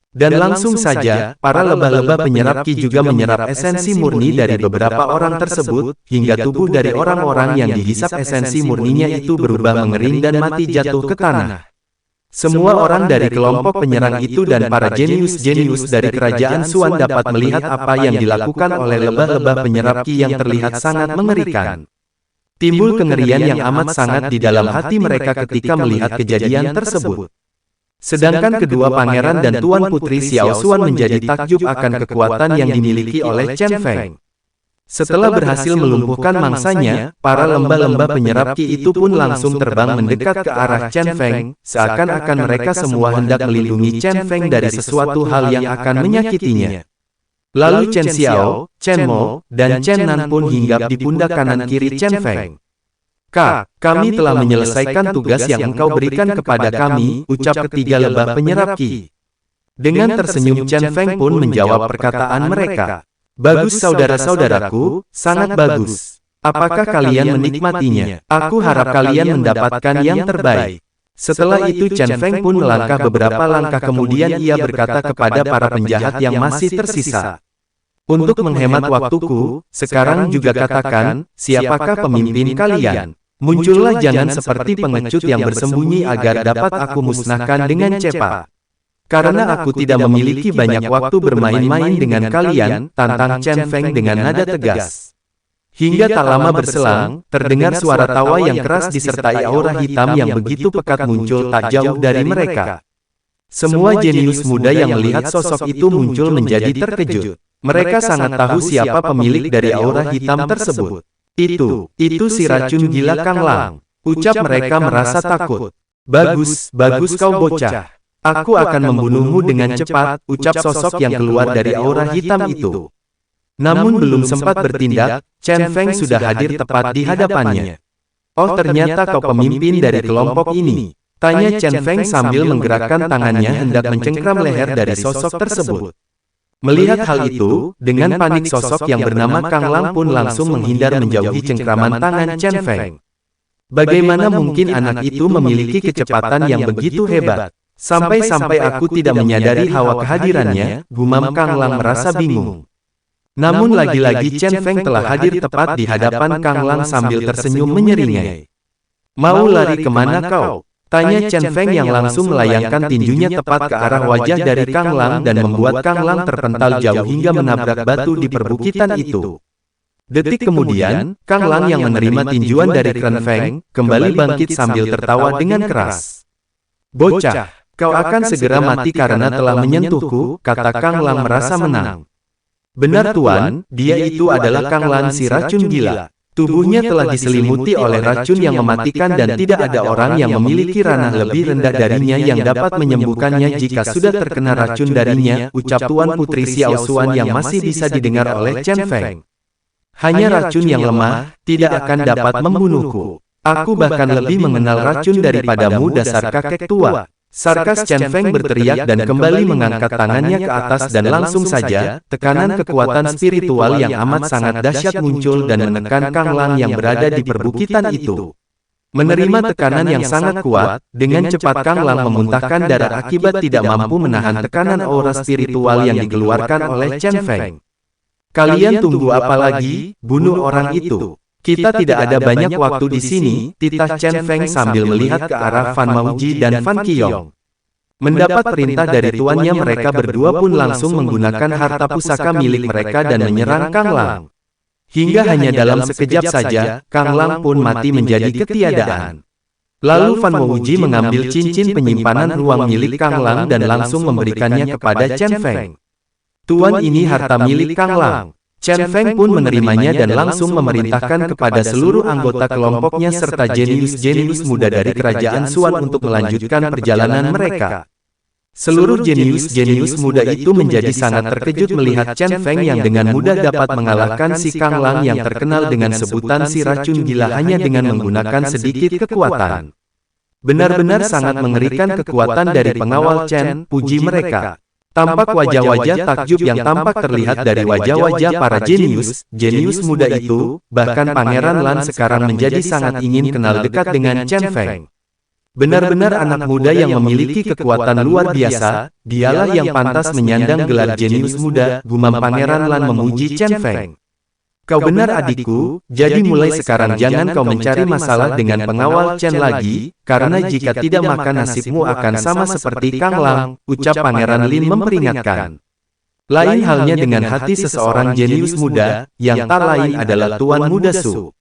Dan langsung saja, para lebah-lebah penyerap ki juga menyerap esensi murni dari beberapa orang tersebut, hingga tubuh dari orang-orang yang dihisap esensi murninya itu berubah mengering dan mati jatuh ke tanah. Semua orang dari kelompok penyerang itu dan para jenius-jenius dari kerajaan Xuan dapat melihat apa yang dilakukan oleh lebah-lebah penyerap ki yang terlihat sangat mengerikan. Timbul kengerian yang amat sangat di dalam hati mereka ketika melihat kejadian tersebut. Sedangkan kedua pangeran dan Tuan Putri Xiao Xuan menjadi takjub akan kekuatan yang dimiliki oleh Chen Feng. Setelah berhasil melumpuhkan mangsanya, para lembah-lembah penyerap ki itu pun langsung terbang mendekat ke arah Chen Feng, seakan-akan mereka semua hendak melindungi Chen Feng dari sesuatu hal yang akan menyakitinya. Lalu Chen Xiao, Chen Mo, dan Chen Nan pun hinggap di pundak kanan kiri Chen Feng. Kak, kami telah menyelesaikan tugas yang engkau berikan kepada kami, ucap ketiga lebah penyerap ki. Dengan tersenyum Chen Feng pun menjawab perkataan mereka. Bagus saudara-saudaraku, sangat bagus. Apakah kalian menikmatinya? Aku harap kalian mendapatkan yang terbaik. Setelah itu Chen Feng pun melangkah beberapa langkah kemudian ia berkata kepada para penjahat yang masih tersisa. Untuk menghemat waktuku, sekarang juga katakan, siapakah pemimpin kalian? Muncullah jangan seperti pengecut yang bersembunyi agar dapat aku musnahkan dengan cepat. Karena aku tidak memiliki banyak waktu bermain-main dengan kalian, tantang Chen Feng dengan nada tegas. Hingga tak lama berselang, terdengar suara tawa yang keras disertai aura hitam yang begitu pekat muncul tak jauh dari mereka. Semua jenius muda yang melihat sosok itu muncul menjadi terkejut. Mereka sangat tahu siapa pemilik dari aura hitam tersebut. Itu si racun gila Kang Lang. Ucap mereka merasa takut. Bagus, bagus kau bocah. Aku akan membunuhmu dengan cepat, ucap sosok yang keluar dari aura hitam itu. Namun belum sempat bertindak, Chen Feng sudah hadir tepat di hadapannya. Oh ternyata kau pemimpin dari kelompok ini. Tanya Chen Feng sambil menggerakkan tangannya hendak mencengkram leher dari sosok tersebut. Melihat hal itu, dengan panik sosok yang bernama Kang Lang pun langsung menghindar menjauhi cengkraman tangan Chen Feng. Bagaimana mungkin anak itu memiliki kecepatan yang begitu hebat? Sampai-sampai aku tidak menyadari hawa kehadirannya, gumam Kang Lang merasa bingung. Namun lagi-lagi Chen Feng telah hadir tepat di hadapan Kang Lang sambil tersenyum menyeringai. Mau lari kemana kau? Tanya Chen Feng yang langsung melayangkan tinjunya tepat ke arah wajah dari Kang Lang dan membuat Kang Lang terpental jauh hingga menabrak batu di perbukitan itu. Detik kemudian, Kang Lang yang menerima tinjuan dari Chen Feng, kembali bangkit sambil tertawa dengan keras. Bocah, kau akan segera mati karena telah menyentuhku, kata Kang Lang merasa menang. Benar Tuan, dia itu adalah Kang Lan si racun gila. Tubuhnya telah diselimuti oleh racun yang mematikan dan tidak ada orang yang memiliki ranah lebih rendah darinya yang dapat menyembuhkannya jika sudah terkena racun darinya, ucap Tuan Putri Xiao Xuan yang masih bisa didengar oleh Chen Feng. Hanya racun yang lemah, tidak akan dapat membunuhku. Aku bahkan lebih mengenal racun daripadamu dasar kakek tua. Sarkas Chen Feng berteriak dan kembali mengangkat tangannya ke atas dan langsung saja, tekanan kekuatan spiritual yang amat sangat dahsyat muncul dan menekan Kang Lang yang berada di perbukitan itu. Menerima tekanan yang sangat kuat, dengan cepat Kang Lang memuntahkan darah akibat tidak mampu menahan tekanan aura spiritual yang dikeluarkan oleh Chen Feng. Kalian tunggu apa lagi? Bunuh orang itu. Kita tidak ada banyak waktu di sini, titah Chen Feng sambil melihat ke arah Fan Mauji dan Fan Qiyong. Mendapat perintah dari tuannya mereka berdua pun langsung menggunakan harta pusaka milik mereka dan menyerang Kang Lang. Hingga hanya dalam sekejap saja, Kang Lang pun mati menjadi ketiadaan. Lalu Fan Mauji mengambil cincin penyimpanan ruang milik Kang Lang dan langsung memberikannya kepada Chen Feng. Tuan ini harta milik Kang Lang. Chen Feng pun menerimanya dan langsung memerintahkan kepada seluruh anggota kelompoknya serta jenius-jenius muda dari kerajaan Xuan untuk melanjutkan perjalanan mereka. Seluruh jenius-jenius muda itu menjadi sangat terkejut melihat Chen Feng yang dengan mudah dapat mengalahkan si Kang Lang yang terkenal dengan sebutan si racun gila hanya dengan menggunakan sedikit kekuatan. Benar-benar sangat mengerikan kekuatan dari pengawal Chen, puji mereka. Tampak wajah-wajah takjub yang tampak terlihat dari wajah-wajah para jenius muda itu, bahkan Pangeran Lan sekarang menjadi sangat ingin kenal dekat dengan Chen Feng. Benar-benar anak muda yang memiliki kekuatan luar biasa, dialah yang pantas menyandang gelar jenius muda, gumam Pangeran Lan memuji Chen Feng. Kau benar adikku, jadi mulai sekarang jangan kau mencari masalah dengan pengawal Chen lagi, karena jika tidak maka nasibmu akan sama seperti Kang Lang, ucap Pangeran Lin memperingatkan. Lain halnya dengan hati seseorang jenius muda, yang tak lain adalah Tuan Muda Su.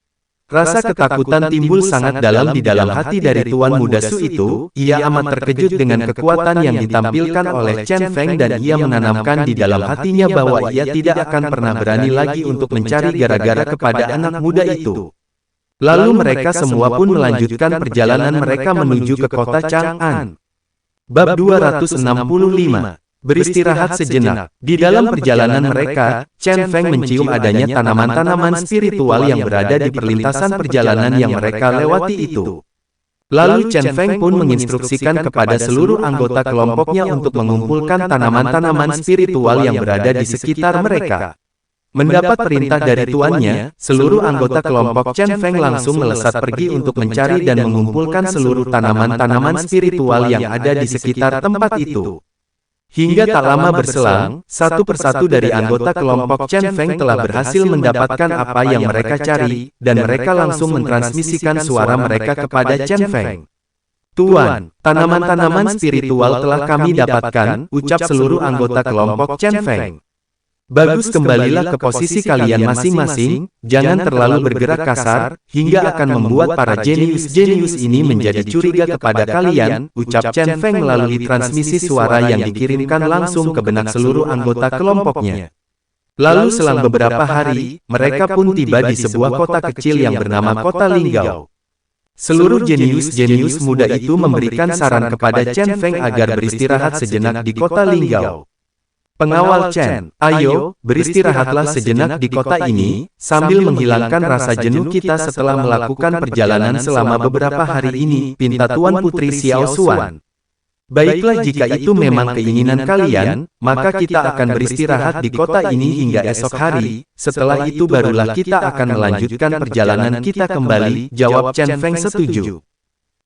Rasa ketakutan timbul sangat dalam di dalam hati dari Tuan Muda Su itu, ia amat terkejut dengan kekuatan yang ditampilkan oleh Chen Feng dan ia menanamkan di dalam hatinya bahwa ia tidak akan pernah berani lagi untuk mencari gara-gara kepada anak muda itu. Lalu mereka semua pun melanjutkan perjalanan mereka menuju ke kota Chang'an. Bab 265. Beristirahat sejenak. Di dalam perjalanan mereka, Chen Feng mencium adanya tanaman-tanaman spiritual yang berada di perlintasan perjalanan yang mereka lewati itu. Lalu Chen Feng pun menginstruksikan kepada seluruh anggota kelompoknya untuk mengumpulkan tanaman-tanaman spiritual yang berada di sekitar mereka. Mendapat perintah dari tuannya, seluruh anggota kelompok Chen Feng langsung melesat pergi untuk mencari dan mengumpulkan seluruh tanaman-tanaman spiritual yang ada di sekitar tempat itu. Hingga tak lama berselang, satu persatu dari anggota kelompok Chen Feng telah berhasil mendapatkan apa yang mereka cari, dan mereka langsung mentransmisikan suara mereka kepada Chen Feng. "Tuan, tanaman-tanaman spiritual telah kami dapatkan," ucap seluruh anggota kelompok Chen Feng. "Bagus, kembalilah ke posisi kalian masing-masing, jangan terlalu bergerak kasar, hingga akan membuat para jenius-jenius ini menjadi curiga kepada kalian," ucap Chen Feng melalui transmisi suara yang dikirimkan langsung ke benak seluruh anggota kelompoknya. Lalu selang beberapa hari, mereka pun tiba di sebuah kota kecil yang bernama Kota Linggau. Seluruh jenius-jenius muda itu memberikan saran kepada Chen Feng agar beristirahat sejenak di Kota Linggau. "Pengawal Chen, ayo, beristirahatlah sejenak di kota ini, sambil menghilangkan rasa jenuh kita setelah melakukan perjalanan selama beberapa hari ini," pinta Tuan Putri Xiao Xuan. "Baiklah, jika itu memang keinginan kalian, maka kita akan beristirahat di kota ini hingga esok hari, setelah itu barulah kita akan melanjutkan perjalanan kita kembali," jawab Chen Feng setuju.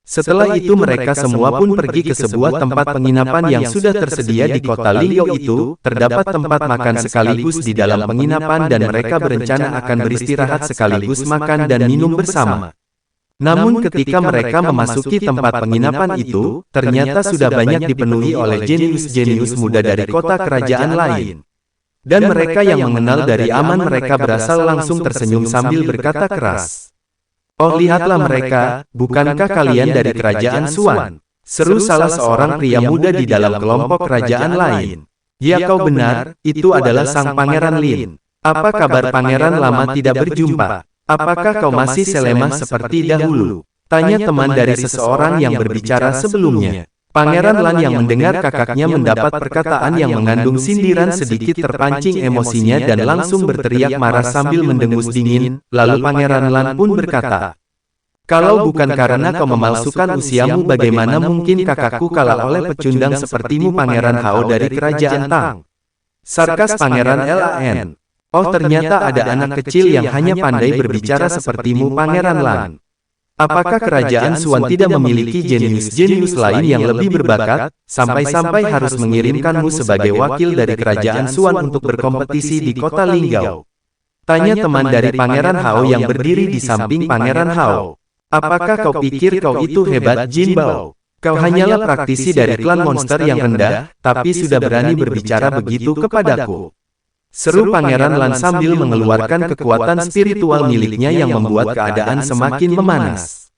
Setelah itu mereka semua pun pergi ke sebuah tempat penginapan yang sudah tersedia di kota Linggau itu. Terdapat tempat makan sekaligus di dalam penginapan dan mereka berencana akan beristirahat sekaligus makan dan minum bersama. Namun ketika mereka memasuki tempat penginapan itu, ternyata sudah banyak dipenuhi oleh jenius-jenius muda dari kota kerajaan lain. Dan mereka yang mengenal dari aman mereka berasal langsung tersenyum sambil berkata keras, "Oh, lihatlah mereka, bukankah kalian dari kerajaan Xuan?" seru salah seorang pria muda di dalam kelompok kerajaan lain. "Ya, kau benar, itu adalah sang Pangeran Lin. Apa kabar Pangeran, lama tidak berjumpa? Apakah kau masih selemah seperti dahulu?" tanya teman dari seseorang yang berbicara sebelumnya. Pangeran Lan yang mendengar kakaknya mendapat perkataan yang mengandung sindiran sedikit terpancing emosinya dan langsung berteriak marah sambil mendengus dingin. Lalu Pangeran Lan pun berkata, "Kalau bukan karena kau memalsukan usiamu, bagaimana mungkin kakakku kalah oleh pecundang sepertimu?" Pangeran Hao dari kerajaan Tang. Sarkas Pangeran Lan. "Oh, ternyata ada anak kecil yang hanya pandai berbicara sepertimu, Pangeran Lan. Apakah kerajaan Xuan tidak memiliki jenius-jenius lain yang lebih berbakat, sampai-sampai harus mengirimkanmu sebagai wakil dari kerajaan Xuan untuk berkompetisi di kota Linggau?" tanya teman dari Pangeran Hao yang berdiri di samping Pangeran Hao. "Apakah kau pikir kau itu hebat, Jin Bao? Kau hanyalah praktisi dari klan monster yang rendah, tapi sudah berani berbicara begitu kepadaku," seru Pangeran Lan sambil mengeluarkan kekuatan spiritual miliknya yang membuat keadaan semakin memanas.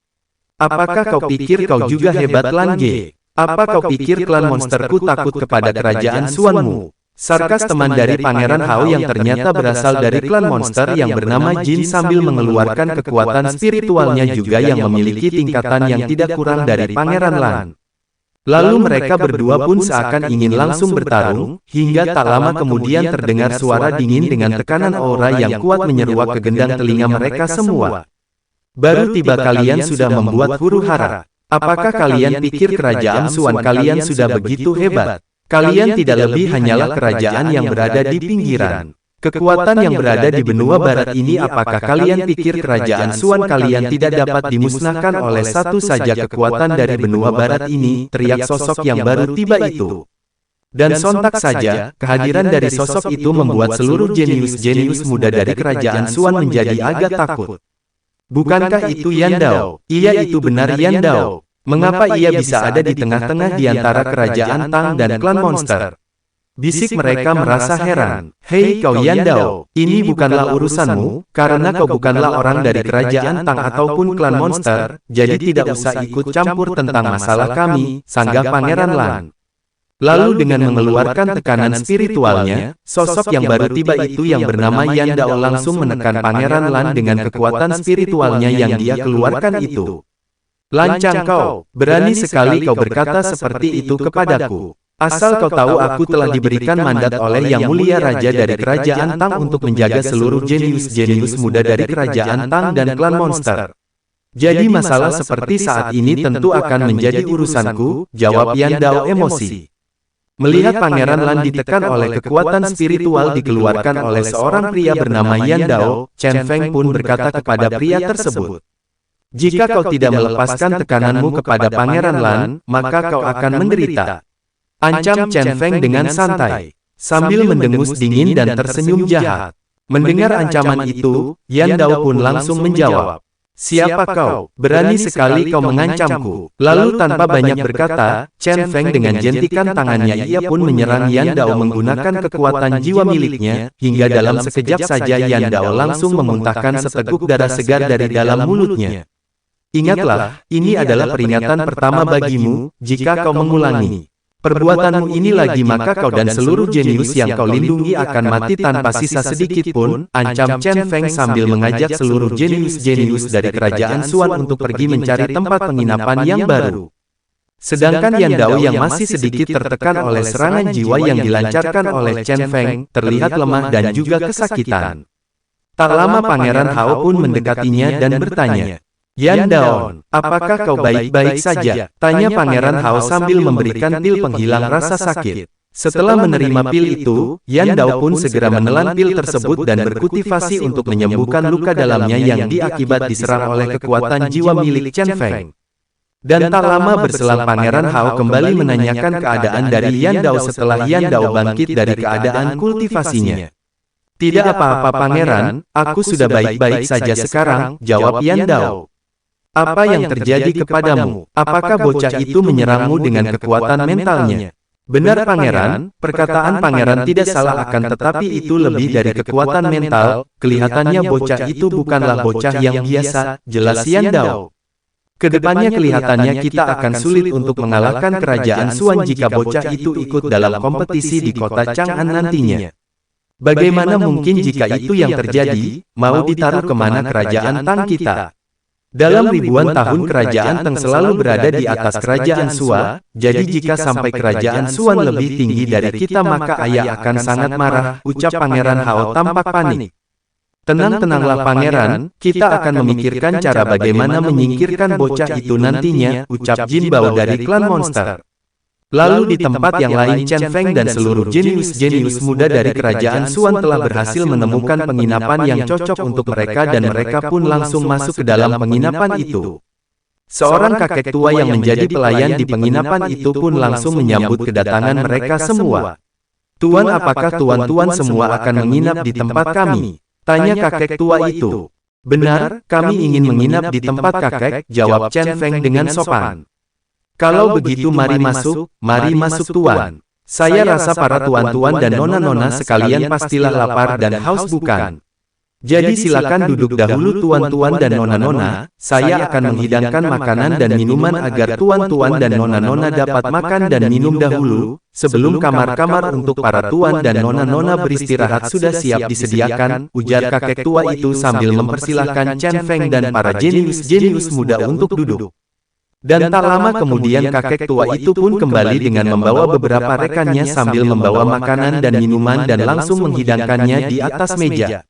"Apakah kau pikir kau juga hebat, Lan Ge? Apa kau pikir klan monsterku takut kepada kerajaan Xuanmu?" Sarkas teman dari Pangeran Hao yang ternyata berasal dari klan monster yang bernama Jin sambil mengeluarkan kekuatan spiritualnya juga yang memiliki tingkatan yang tidak kurang dari Pangeran Lan. Lalu mereka berdua pun seakan ingin langsung bertarung, hingga tak lama kemudian terdengar suara dingin dengan tekanan aura yang kuat menyeruak ke gendang telinga mereka semua. "Baru tiba kalian sudah membuat huru-hara. Apakah kalian pikir kerajaan Xuan kalian sudah begitu hebat? Kalian tidak lebih hanyalah kerajaan yang berada di pinggiran. Kekuatan yang berada di benua barat ini, apakah kalian pikir kerajaan Xuan kalian tidak dapat dimusnahkan oleh satu saja kekuatan dari benua barat ini?" teriak sosok yang baru tiba itu. Dan sontak saja, kehadiran dari sosok itu membuat seluruh jenius-jenius muda dari kerajaan Xuan menjadi agak takut. "Bukankah itu Yan Dao?" "Iya, itu benar Yan Dao. Mengapa ia bisa ada di tengah-tengah di antara kerajaan Tang dan klan monster?" bisik mereka merasa heran. "Hei kau Yan Dao, ini bukanlah urusanmu, karena kau bukanlah orang dari kerajaan Tang ataupun klan monster, jadi tidak usah ikut campur tentang masalah kami," sanggah Pangeran Lan. Lalu dengan mengeluarkan tekanan spiritualnya, sosok yang baru tiba itu yang bernama Yan Dao langsung menekan Pangeran Lan dengan kekuatan spiritualnya yang dia keluarkan itu. "Lancang kau, berani sekali kau berkata seperti itu kepadaku. Asal kau tahu, aku telah diberikan mandat oleh Yang Mulia Raja dari Kerajaan Tang untuk menjaga seluruh jenius-jenius muda dari Kerajaan Tang dan klan monster. Jadi masalah seperti saat ini tentu akan menjadi urusanku," jawab Yan Dao emosi. Melihat Pangeran Lan ditekan oleh kekuatan spiritual dikeluarkan oleh seorang pria bernama Yan Dao, Chen Feng pun berkata kepada pria tersebut, "Jika kau tidak melepaskan tekananmu kepada Pangeran Lan, maka kau akan menderita." Ancam Chen Feng dengan santai, sambil mendengus dingin dan tersenyum jahat. Mendengar ancaman itu, Yan Dao pun langsung menjawab, "Siapa kau? Berani sekali kau mengancamku." Lalu tanpa banyak berkata, Chen Feng dengan jentikan tangannya ia pun menyerang Yan Dao menggunakan kekuatan jiwa miliknya, hingga dalam sekejap saja Yan Dao langsung memuntahkan seteguk darah segar dari dalam mulutnya. "Ingatlah, ini adalah peringatan pertama bagimu, jika kau mengulangi perbuatanmu ini lagi maka kau dan seluruh jenius yang kau lindungi akan mati tanpa sisa sedikit pun," ancam Chen Feng sambil mengajak seluruh jenius-jenius dari kerajaan Suan untuk pergi mencari tempat penginapan yang baru. Sedangkan Yan Dao yang masih sedikit tertekan oleh serangan jiwa yang dilancarkan oleh Chen Feng, terlihat lemah dan juga kesakitan. Tak lama Pangeran Hao pun mendekatinya dan bertanya, "Yan Dao, apakah kau baik-baik saja?" tanya Pangeran Hao sambil memberikan pil penghilang rasa sakit. Setelah menerima pil itu, Yan Dao pun segera menelan pil tersebut dan berkultivasi untuk menyembuhkan luka dalamnya yang diakibat diserang oleh kekuatan jiwa milik Chen Feng. Dan tak lama berselang Pangeran Hao kembali menanyakan keadaan dari Yan Dao setelah Yan Dao bangkit dari keadaan kultivasinya. "Tidak apa-apa Pangeran, aku sudah baik-baik saja sekarang," jawab Yan Dao. "Apa yang terjadi kepadamu? Apakah bocah itu menyerangmu dengan kekuatan mentalnya?" "Benar Pangeran, perkataan Pangeran tidak salah akan tetapi itu lebih dari kekuatan mental, kelihatannya bocah itu bukanlah bocah yang biasa," jelas Yan Dao. "Kedepannya kelihatannya kita akan sulit untuk mengalahkan kerajaan Suan jika bocah itu ikut dalam kompetisi di kota Chang'an nantinya. Bagaimana mungkin jika itu yang terjadi, mau ditaruh kemana kerajaan Tang kita? Dalam ribuan tahun kerajaan Tang selalu berada di atas kerajaan Sua, jadi jika sampai kerajaan Suan lebih tinggi dari kita maka ayah akan sangat marah," ucap Pangeran Hao tampak panik. "Tenang-tenanglah Pangeran, kita akan memikirkan cara bagaimana menyingkirkan bocah itu nantinya," ucap Jin Bao dari klan monster. Lalu di tempat yang lain Chen Feng dan seluruh jenius-jenius muda dari kerajaan Suan telah berhasil menemukan penginapan yang cocok untuk mereka dan mereka pun langsung masuk ke dalam penginapan itu. Seorang kakek tua yang menjadi pelayan di penginapan itu pun langsung menyambut kedatangan mereka semua. "Tuan, apakah tuan-tuan semua akan menginap di tempat kami?" tanya kakek tua itu. "Benar, kami ingin menginap di tempat kakek," jawab Chen Feng dengan sopan. "Kalau begitu mari masuk Tuan. Saya rasa para tuan-tuan dan nona-nona sekalian pastilah lapar dan haus bukan? Jadi silakan duduk dahulu tuan-tuan dan nona-nona, saya akan menghidangkan makanan dan minuman agar tuan-tuan dan nona-nona dapat makan dan minum dahulu, sebelum kamar-kamar untuk para tuan dan nona-nona beristirahat sudah siap disediakan," ujar kakek tua itu sambil mempersilahkan Chen Feng dan para jenius-jenius muda untuk duduk. Dan tak lama kemudian kakek tua itu pun kembali dengan membawa beberapa rekannya sambil membawa makanan dan minuman dan langsung menghidangkannya di atas meja.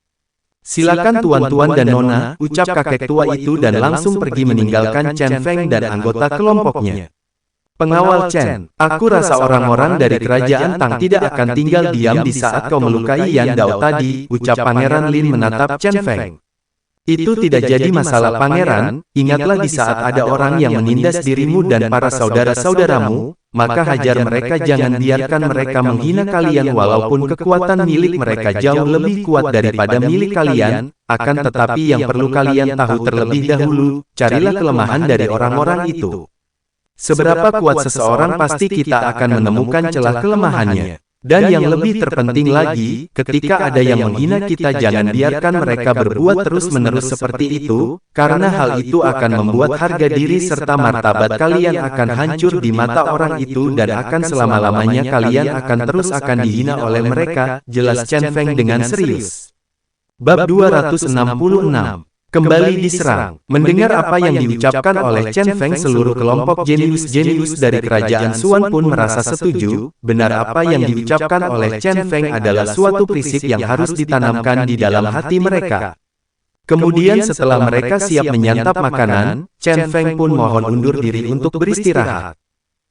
"Silakan tuan-tuan dan nona," ucap kakek tua itu dan langsung pergi meninggalkan Chen Feng dan anggota kelompoknya. "Pengawal Chen, aku rasa orang-orang dari kerajaan Tang tidak akan tinggal diam di saat kau melukai Yan Dao tadi," ucap Pangeran Lin menatap Chen Feng. "Itu tidak jadi masalah Pangeran, ingatlah di saat ada orang yang menindas dirimu dan para saudara-saudaramu, maka hajar mereka, jangan biarkan mereka menghina kalian walaupun kekuatan milik mereka jauh lebih kuat daripada milik kalian, akan tetapi yang perlu kalian tahu terlebih dahulu, carilah kelemahan dari orang-orang itu. Seberapa kuat seseorang pasti kita akan menemukan celah kelemahannya. Dan yang lebih terpenting lagi, ketika ada yang menghina kita jangan biarkan mereka berbuat terus-menerus seperti itu, karena hal itu akan membuat harga diri serta martabat kalian akan hancur di mata orang itu dan akan selama-lamanya kalian akan terus dihina oleh mereka," jelas Chen Feng dengan serius. Bab 266. Kembali diserang. Mendengar apa yang diucapkan oleh Chen Feng, seluruh kelompok jenius-jenius dari kerajaan Suan pun merasa setuju. Benar, apa yang diucapkan oleh Chen Feng adalah suatu prinsip yang harus ditanamkan di dalam hati mereka. Kemudian setelah mereka siap menyantap makanan, Chen Feng pun mohon undur diri untuk beristirahat.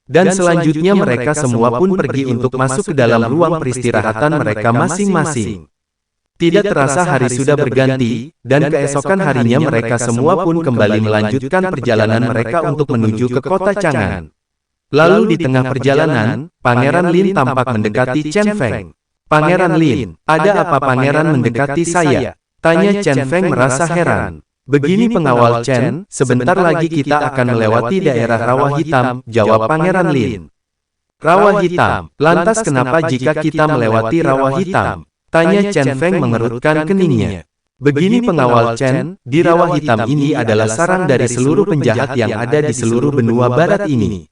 Dan selanjutnya mereka semua pun pergi untuk masuk ke dalam ruang peristirahatan mereka masing-masing. Tidak terasa hari sudah berganti, dan keesokan harinya mereka semua pun kembali melanjutkan perjalanan mereka untuk menuju ke kota Chang'an. Lalu di tengah perjalanan, Pangeran Lin tampak mendekati Chen Feng. "Pangeran Lin, ada apa Pangeran mendekati saya?" tanya Chen Feng merasa heran. "Begini pengawal Chen, sebentar lagi kita akan melewati daerah Rawa Hitam," jawab Pangeran Lin. "Rawa Hitam, lantas kenapa jika kita melewati Rawa Hitam?" tanya Chen Feng mengerutkan keningnya. "Begini pengawal Chen, di Rawa Hitam ini adalah sarang dari seluruh penjahat yang ada di seluruh benua barat ini.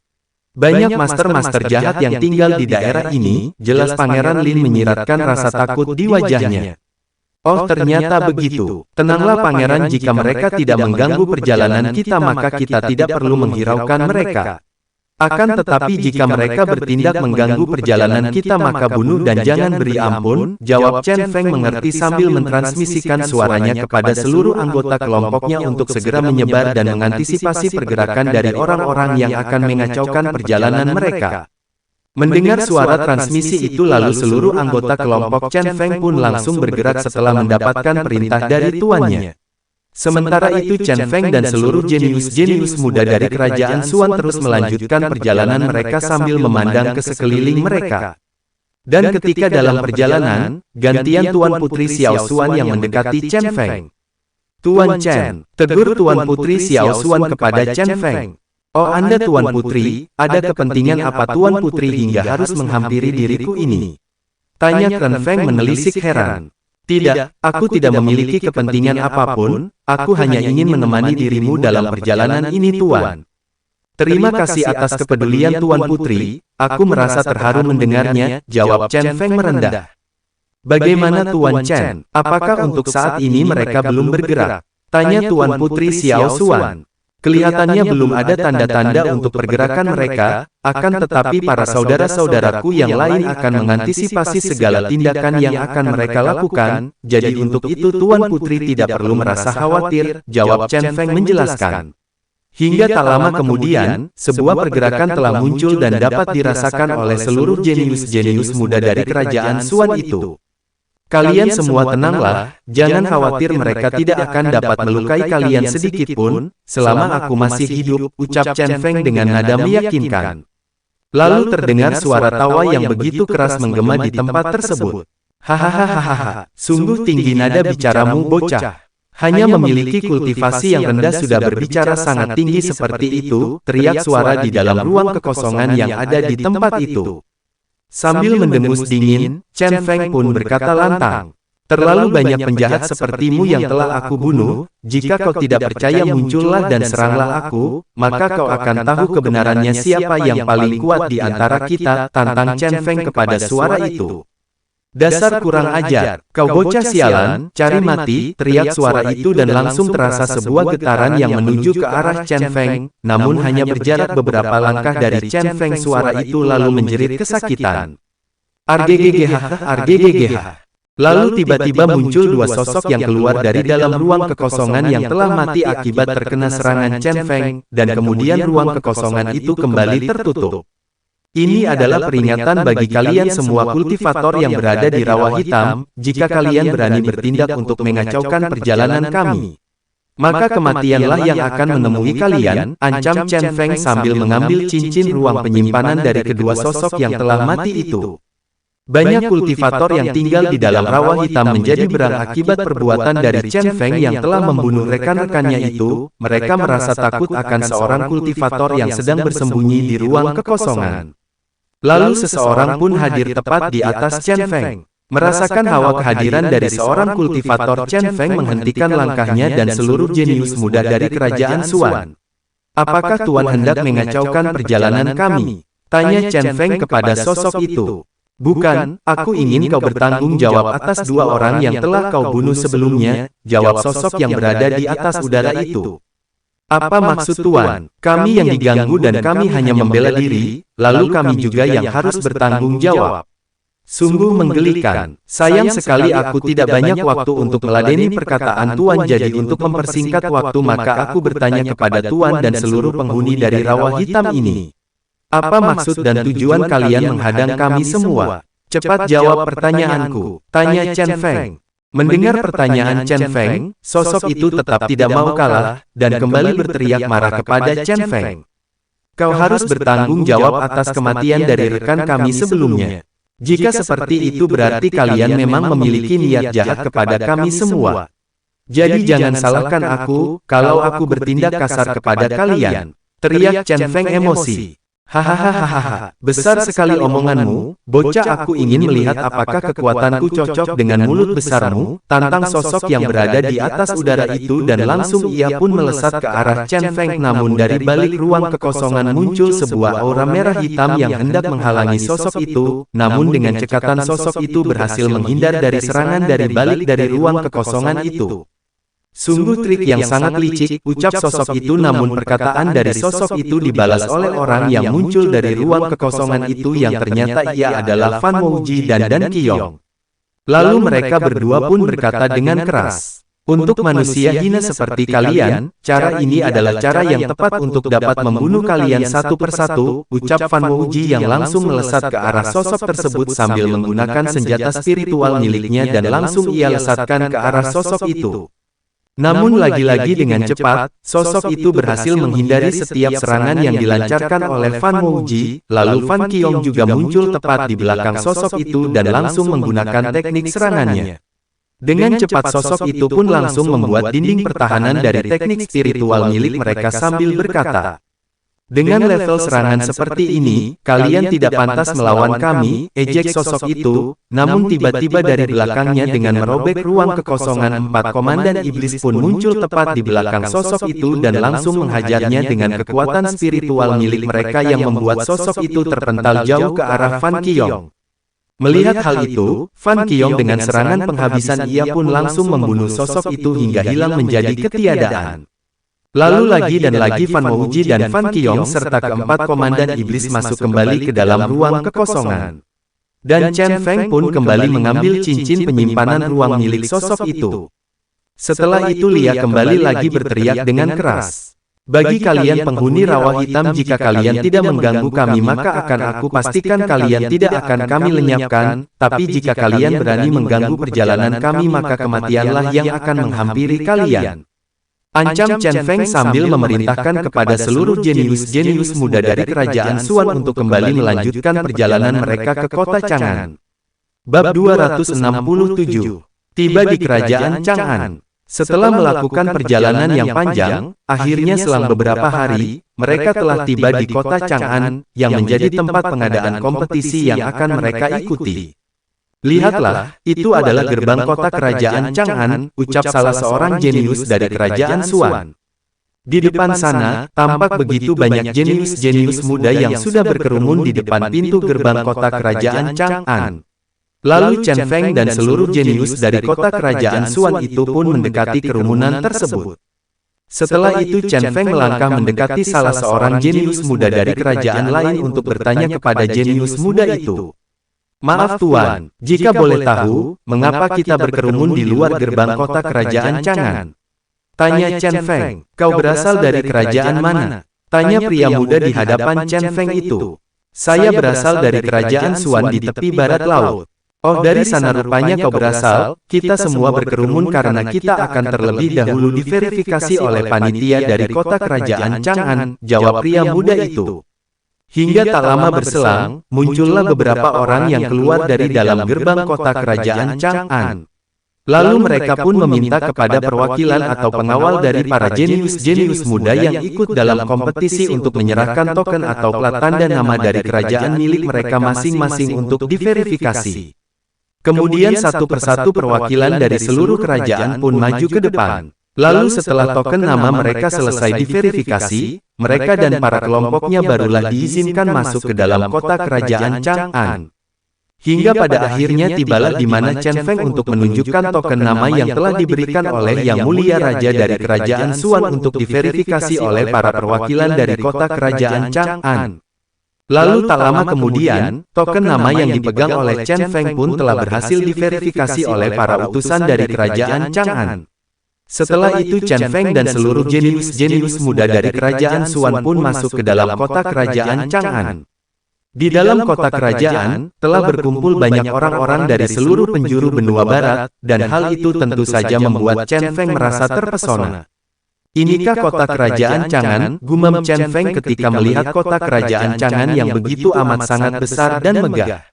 Banyak master-master jahat yang tinggal di daerah ini," jelas Pangeran Lin menyiratkan rasa takut di wajahnya. "Oh ternyata begitu. Tenanglah Pangeran, jika mereka tidak mengganggu perjalanan kita maka kita tidak perlu menghiraukan mereka. Akan tetapi jika mereka bertindak mengganggu perjalanan kita maka bunuh dan jangan beri ampun," jawab Chen Feng mengerti sambil mentransmisikan suaranya kepada seluruh anggota kelompoknya untuk segera menyebar dan mengantisipasi pergerakan dari orang-orang yang akan mengacaukan perjalanan mereka. Mendengar suara transmisi itu lalu seluruh anggota kelompok Chen Feng pun langsung bergerak setelah mendapatkan perintah dari tuannya. Sementara itu Chen Feng dan seluruh jenius-jenius muda dari kerajaan Xuan terus melanjutkan perjalanan mereka sambil memandang ke sekeliling mereka. Dan ketika dalam perjalanan, gantian Tuan Putri Xiao Xuan yang mendekati Chen Feng. "Tuan Chen," tegur Tuan Putri Xiao Xuan kepada Chen Feng. "Oh Anda Tuan Putri, ada kepentingan apa Tuan Putri hingga harus menghampiri diriku ini?" tanya Chen Feng menelisik heran. "Tidak, aku tidak memiliki kepentingan apapun, aku hanya ingin menemani dirimu dalam perjalanan ini Tuan." "Terima kasih atas kepedulian Tuan Putri, aku merasa terharu mendengarnya," jawab Chen Feng merendah. "Bagaimana Tuan Chen, apakah untuk saat ini mereka belum bergerak?" tanya Tuan Putri Xiao Xuan. "Kelihatannya belum ada tanda-tanda untuk pergerakan mereka, akan tetapi para saudara-saudaraku yang lain akan mengantisipasi segala tindakan yang akan mereka lakukan, jadi untuk itu Tuan Putri tidak perlu merasa khawatir," jawab Chen Feng menjelaskan. Hingga tak lama kemudian, sebuah pergerakan telah muncul dan dapat dirasakan oleh seluruh jenius-jenius muda dari kerajaan Xuan itu. "Kalian semua tenanglah, jangan khawatir, mereka tidak akan dapat melukai kalian sedikitpun, selama aku masih hidup," ucap Chen Feng dengan nada meyakinkan. Lalu terdengar suara tawa yang begitu keras menggema di tempat tersebut. "Hahaha, sungguh tinggi nada bicaramu bocah. Hanya memiliki kultivasi yang rendah sudah berbicara sangat tinggi seperti itu," teriak suara di dalam ruang kekosongan yang ada di tempat itu. Sambil mendengus dingin, Chen Feng pun berkata lantang, "Terlalu banyak penjahat sepertimu yang telah aku bunuh, jika kau tidak percaya muncullah dan seranglah aku, maka kau akan tahu kebenarannya siapa yang paling kuat di antara kita," tantang Chen Feng kepada suara itu. "Dasar kurang ajar, kau bocah sialan, cari mati," teriak suara itu dan langsung terasa sebuah getaran yang menuju ke arah Chen Feng, namun hanya berjarak beberapa langkah dari Chen Feng suara itu lalu menjerit kesakitan. "Arggggh." Lalu tiba-tiba muncul dua sosok yang keluar dari dalam ruang kekosongan yang telah mati akibat terkena serangan Chen Feng, dan kemudian ruang kekosongan itu kembali tertutup. "Ini adalah peringatan bagi kalian semua kultivator yang berada di Rawa Hitam, jika kalian berani bertindak untuk mengacaukan perjalanan kami, maka kematianlah yang akan menemui kalian," ancam Chen Feng sambil mengambil cincin ruang penyimpanan dari kedua sosok yang telah mati itu. Banyak kultivator yang tinggal di dalam Rawa Hitam menjadi berang akibat perbuatan dari Chen Feng yang telah membunuh rekan-rekannya itu. Mereka merasa takut akan seorang kultivator yang sedang bersembunyi di ruang kekosongan. Lalu seseorang pun hadir tepat di atas Chen Feng. Merasakan hawa kehadiran dari seorang kultivator, Chen Feng menghentikan langkahnya dan seluruh jenius muda dari kerajaan Xuan. "Apakah Tuan hendak mengacaukan perjalanan kami?" tanya Chen Feng kepada sosok itu. "Bukan, aku ingin kau bertanggung jawab atas dua orang yang telah kau bunuh sebelumnya," jawab sosok yang berada di atas udara itu. "Apa maksud Tuan? Kami yang diganggu dan kami hanya membela diri, lalu kami juga yang harus bertanggung jawab. Sungguh menggelikan. Sayang sekali aku tidak banyak waktu untuk meladeni perkataan Tuan, jadi untuk mempersingkat waktu maka aku bertanya kepada Tuan dan seluruh penghuni dari Rawa Hitam ini. Apa maksud dan tujuan kalian menghadang kami semua? Cepat jawab pertanyaanku, tanya Chen Feng. Mendengar pertanyaan Chen Feng, sosok itu tetap tidak mau kalah, dan kembali berteriak marah kepada Chen Feng. Kau harus bertanggung jawab atas kematian dari rekan kami sebelumnya. Jika seperti itu berarti kalian memang memiliki niat jahat kepada kami semua. Jadi jangan salahkan aku, kalau aku bertindak kasar kepada kalian. Teriak Chen Feng emosi. Hahaha, besar sekali omonganmu, bocah. Aku ingin melihat apakah kekuatanku cocok dengan mulut besarmu. Tantang sosok yang berada di atas udara itu dan langsung ia pun melesat ke arah Chen Feng. Namun dari balik ruang kekosongan muncul sebuah aura merah hitam yang hendak menghalangi sosok itu. Namun dengan cekatan sosok itu berhasil menghindar dari serangan dari balik dari ruang kekosongan itu. Sungguh trik yang sangat licik, ucap sosok itu, namun perkataan dari sosok itu dibalas oleh orang yang muncul dari ruang kekosongan itu yang ternyata ia adalah Fan Mouji dan Dan Qiyong. Lalu mereka berdua pun berkata dengan keras, "Untuk manusia hina seperti kalian, cara ini adalah cara yang tepat untuk dapat membunuh kalian satu persatu," ucap Fan Mouji yang langsung melesat ke arah sosok tersebut sambil menggunakan senjata spiritual miliknya dan langsung ia lesatkan ke arah sosok itu. Namun lagi-lagi dengan cepat, sosok itu berhasil menghindari setiap serangan yang dilancarkan oleh Fan Mouji, lalu Fan Qiyong juga muncul tepat di belakang sosok itu dan langsung menggunakan teknik serangannya. Dengan cepat sosok itu pun langsung membuat dinding pertahanan dari teknik spiritual milik mereka sambil berkata, "Dengan level serangan seperti ini, kalian tidak pantas melawan kami," ejek sosok itu. Namun tiba-tiba dari belakangnya dengan merobek ruang kekosongan, 4 komandan iblis pun muncul tepat di belakang sosok itu dan langsung menghajarnya dengan kekuatan spiritual milik mereka yang membuat sosok itu terpental jauh ke arah Fan Qiyong. Melihat hal itu, Fan Qiyong dengan serangan penghabisan ia pun langsung membunuh sosok itu hingga hilang menjadi ketiadaan. Lalu lagi dan lagi Fan Mouji dan Fan Qiyong serta keempat komandan iblis masuk kembali ke dalam ruang kekosongan. Dan Chen Feng pun kembali mengambil cincin penyimpanan ruang milik sosok itu. Setelah itu Lia kembali lagi berteriak dengan keras, "Bagi kalian penghuni rawa hitam, jika kalian tidak mengganggu kami maka akan aku pastikan kalian tidak akan kami lenyapkan, tapi jika kalian berani mengganggu perjalanan kami maka kematianlah yang akan menghampiri kalian," ancam Chen Feng sambil memerintahkan kepada seluruh jenius-jenius muda dari kerajaan Suan untuk kembali melanjutkan perjalanan mereka ke kota Chang'an. Bab 267. Tiba di kerajaan Chang'an. Setelah melakukan perjalanan yang panjang, akhirnya selang beberapa hari, mereka telah tiba di kota Chang'an, yang menjadi tempat pengadaan kompetisi yang akan mereka ikuti. "Lihatlah, itu adalah gerbang kota kerajaan Chang'an," ucap salah seorang jenius dari kerajaan Suan. Di depan sana, tampak begitu banyak jenius-jenius muda yang sudah berkerumun di depan pintu gerbang kota kerajaan Chang'an. Lalu Chen Feng dan seluruh jenius dari kota kerajaan Suan itu pun mendekati kerumunan tersebut. Setelah itu Chen Feng melangkah mendekati salah seorang jenius muda dari kerajaan lain untuk bertanya kepada jenius muda itu, "Maaf Tuan, jika boleh tahu, mengapa kita berkerumun di luar gerbang kota kerajaan Chang'an?" Tanya Chen Feng. "Kau berasal dari kerajaan mana?" tanya pria muda di hadapan Chen Feng itu. "Saya berasal dari kerajaan Suan di tepi barat laut." "Oh, dari sana rupanya kau berasal. Kita semua berkerumun karena kita akan terlebih dahulu diverifikasi oleh panitia dari kota kerajaan Chang'an," jawab pria muda itu. Hingga tak lama berselang, muncullah beberapa orang yang keluar dari dalam gerbang kota kerajaan Chang'an. Lalu mereka pun meminta kepada perwakilan atau pengawal dari para jenius-jenius muda yang ikut dalam kompetisi untuk menyerahkan token atau plat tanda nama dari kerajaan milik mereka masing-masing untuk diverifikasi. Kemudian satu persatu perwakilan dari seluruh kerajaan pun maju ke depan. Lalu setelah token nama mereka selesai diverifikasi, mereka dan para kelompoknya barulah diizinkan masuk ke dalam kota kerajaan Chang'an. Hingga pada akhirnya tibalah di mana Chen Feng untuk menunjukkan token nama yang telah diberikan oleh Yang Mulia Raja dari kerajaan Suan untuk diverifikasi oleh para perwakilan dari kota kerajaan Chang'an. Lalu tak lama kemudian, token nama yang dipegang oleh Chen Feng pun telah berhasil diverifikasi oleh para utusan dari kerajaan Chang'an. Setelah itu Chen Feng dan seluruh jenius-jenius muda dari kerajaan Suan pun masuk ke dalam kota kerajaan Chang'an. Di dalam kota kerajaan, telah berkumpul banyak orang-orang dari seluruh penjuru benua barat, dan hal itu tentu saja membuat Chen Feng merasa terpesona. Inikah kota kerajaan Chang'an? Gumam Chen Feng ketika melihat kota kerajaan Chang'an yang begitu amat sangat besar dan megah.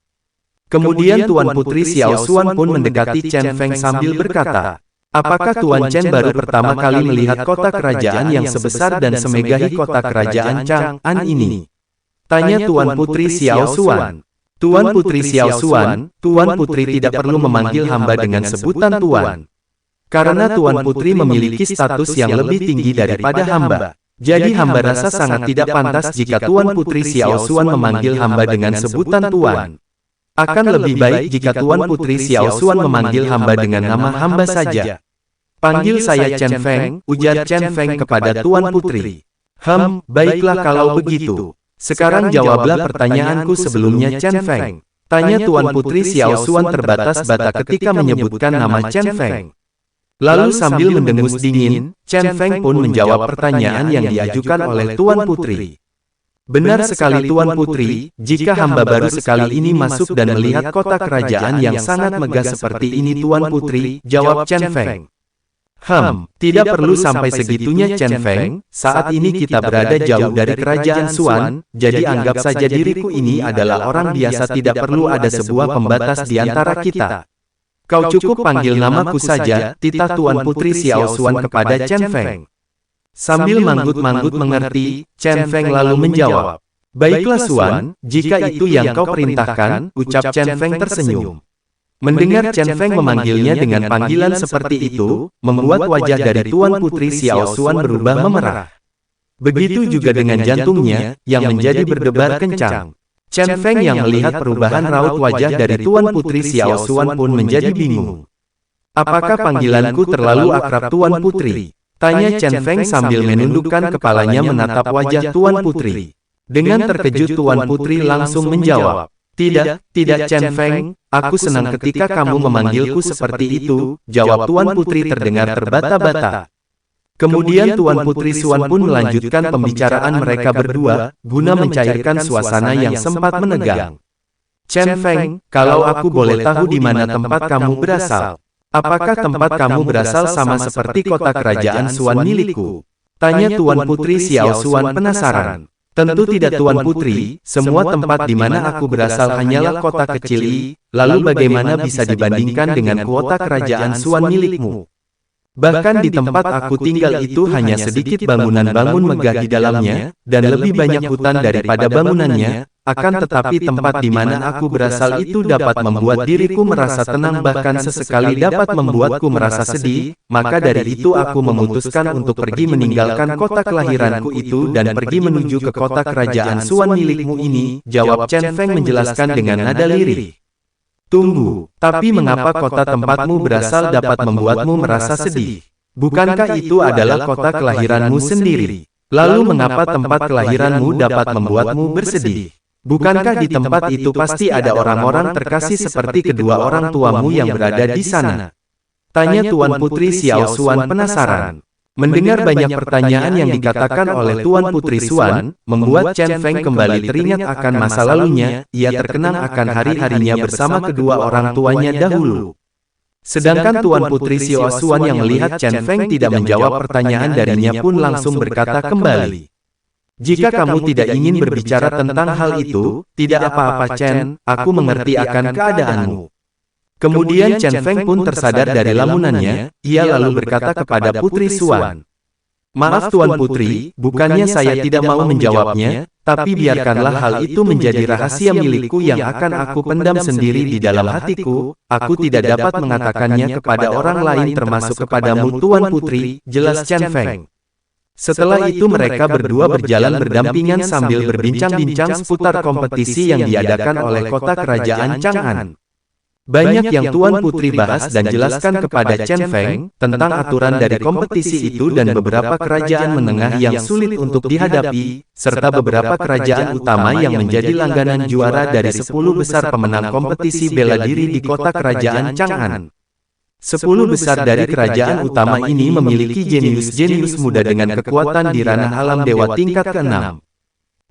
Kemudian Tuan Putri Xiao Xuan pun mendekati Chen Feng sambil berkata, "Apakah Tuan Chen baru pertama kali melihat kota kerajaan yang sebesar dan semegahi kota kerajaan Chang'an ini?" Tanya Tuan Putri Xiao Xuan. Tuan Putri Xiao Xuan, Tuan Putri tidak perlu memanggil hamba dengan sebutan Tuan. Karena Tuan Putri memiliki status yang lebih tinggi daripada hamba. Jadi hamba rasa sangat tidak pantas jika Tuan Putri Xiao Xuan memanggil hamba dengan sebutan Tuan. Akan lebih baik jika Tuan Putri Xiao Xuan memanggil hamba dengan nama hamba saja. "Panggil saya Chen Feng," ujar Chen Feng kepada Tuan Putri. Baiklah kalau begitu. Sekarang jawablah pertanyaanku sebelumnya Chen Feng. Tanya Tuan Putri Xiao Xuan terbatas-batas ketika menyebutkan nama Chen Feng. Lalu sambil mendengus dingin, Chen Feng pun menjawab pertanyaan yang diajukan oleh Tuan Putri. "Benar sekali Tuan Putri, jika hamba baru sekali ini masuk dan melihat kota kerajaan yang sangat megah seperti ini Tuan Putri," jawab Chen Feng. Tidak perlu sampai segitunya Chen Feng, saat ini kita berada jauh dari kerajaan Suan, jadi anggap saja diriku ini adalah orang biasa, tidak perlu ada sebuah pembatas di antara kita. Kau cukup panggil namaku saja, titah Tuan Putri Xiao Xuan kepada Chen Feng. Sambil manggut-manggut mengerti, Chen Feng lalu menjawab, "Baiklah Xuan, jika itu yang kau perintahkan," ucap Chen Feng tersenyum. Mendengar Chen Feng memanggilnya dengan panggilan seperti itu, membuat wajah dari Tuan Putri Xiao Xuan berubah memerah. Begitu juga dengan jantungnya, yang menjadi berdebar kencang. Chen Feng yang melihat perubahan raut wajah dari Tuan Putri Xiao Xuan pun menjadi bingung. "Apakah panggilanku terlalu akrab Tuan Putri?" tanya Chen Feng sambil menundukkan kepalanya menatap wajah Tuan Putri. Dengan terkejut Tuan Putri langsung menjawab, Tidak Chen Feng, aku senang ketika kamu memanggilku seperti itu," jawab Tuan Putri terdengar terbata-bata. Kemudian Tuan Putri Xuan pun melanjutkan pembicaraan mereka berdua, guna mencairkan suasana yang sempat menegang. "Chen Feng, kalau aku boleh tahu di mana tempat kamu berasal? Apakah tempat kamu berasal sama seperti kota kerajaan Suan milikku?" tanya Tuan Putri Xiao Xuan penasaran. "Tentu tidak Tuan Putri, semua tempat di mana aku berasal hanyalah kota kecil ini, lalu bagaimana bisa dibandingkan dengan kota kerajaan Suan milikmu? Bahkan di tempat aku tinggal itu hanya sedikit bangunan-bangun megah di dalamnya, dan lebih banyak hutan daripada bangunannya, akan tetapi tempat di mana aku berasal itu dapat membuat diriku merasa tenang, bahkan sesekali dapat membuatku merasa sedih, maka dari itu aku memutuskan untuk pergi meninggalkan kota kelahiranku itu dan pergi menuju ke kota kerajaan Suan milikmu ini," jawab Chen Feng menjelaskan dengan nada lirih. "Tunggu, tapi mengapa kota tempatmu berasal dapat membuatmu merasa sedih? Bukankah itu adalah kota kelahiranmu sendiri? Lalu mengapa tempat kelahiranmu dapat membuatmu bersedih? Bukankah di tempat itu pasti ada orang-orang terkasih seperti kedua orang tuamu yang berada di sana?" tanya Tuan Putri Xiao Xuan penasaran. Mendengar banyak pertanyaan yang dikatakan oleh Tuan Putri Xuan, membuat Chen Feng kembali teringat akan masa lalunya, ia terkenang akan hari-harinya bersama kedua orang tuanya dahulu. Sedangkan Tuan Putri Xiao Xuan yang melihat Chen Feng tidak menjawab pertanyaan darinya pun langsung berkata kembali, "Jika kamu tidak ingin berbicara tentang hal itu, tidak apa-apa Chen, aku mengerti akan keadaanmu." Kemudian Chen Feng pun tersadar dari lamunannya, ia lalu berkata kepada Putri Xuan, "Maaf Tuan Putri, bukannya saya tidak mau menjawabnya, tapi biarkanlah hal itu menjadi rahasia milikku yang akan aku pendam sendiri di dalam hatiku, aku tidak dapat mengatakannya kepada orang lain termasuk kepadamu Tuan Putri," jelas Chen Feng. Setelah itu mereka berdua berjalan berdampingan sambil berbincang-bincang seputar kompetisi yang diadakan oleh kota kerajaan Chang'an. Banyak yang Tuan Putri bahas dan jelaskan kepada Chen Feng tentang aturan dari kompetisi itu dan beberapa kerajaan menengah yang sulit untuk dihadapi, serta beberapa kerajaan utama yang menjadi langganan juara dari 10 besar pemenang kompetisi bela diri di kota kerajaan Chang'an. 10 besar dari kerajaan utama ini memiliki jenius-jenius muda dengan kekuatan di ranah alam dewa tingkat ke-6.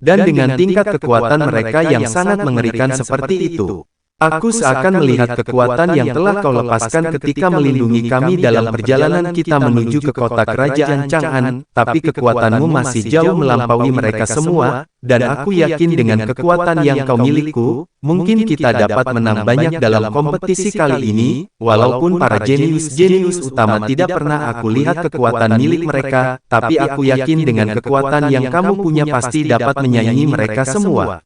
Dan dengan tingkat kekuatan mereka yang sangat mengerikan seperti itu, aku seakan melihat kekuatan yang telah kau lepaskan ketika melindungi kami dalam perjalanan kita menuju ke kota kerajaan Chang'an, tapi kekuatanmu masih jauh melampaui mereka semua, dan aku yakin dengan kekuatan yang kau miliku, mungkin kita dapat menang banyak dalam kompetisi kali ini, walaupun para jenius-jenius utama tidak pernah aku lihat kekuatan milik mereka, tapi aku yakin dengan kekuatan yang kamu punya pasti dapat menyaingi mereka semua.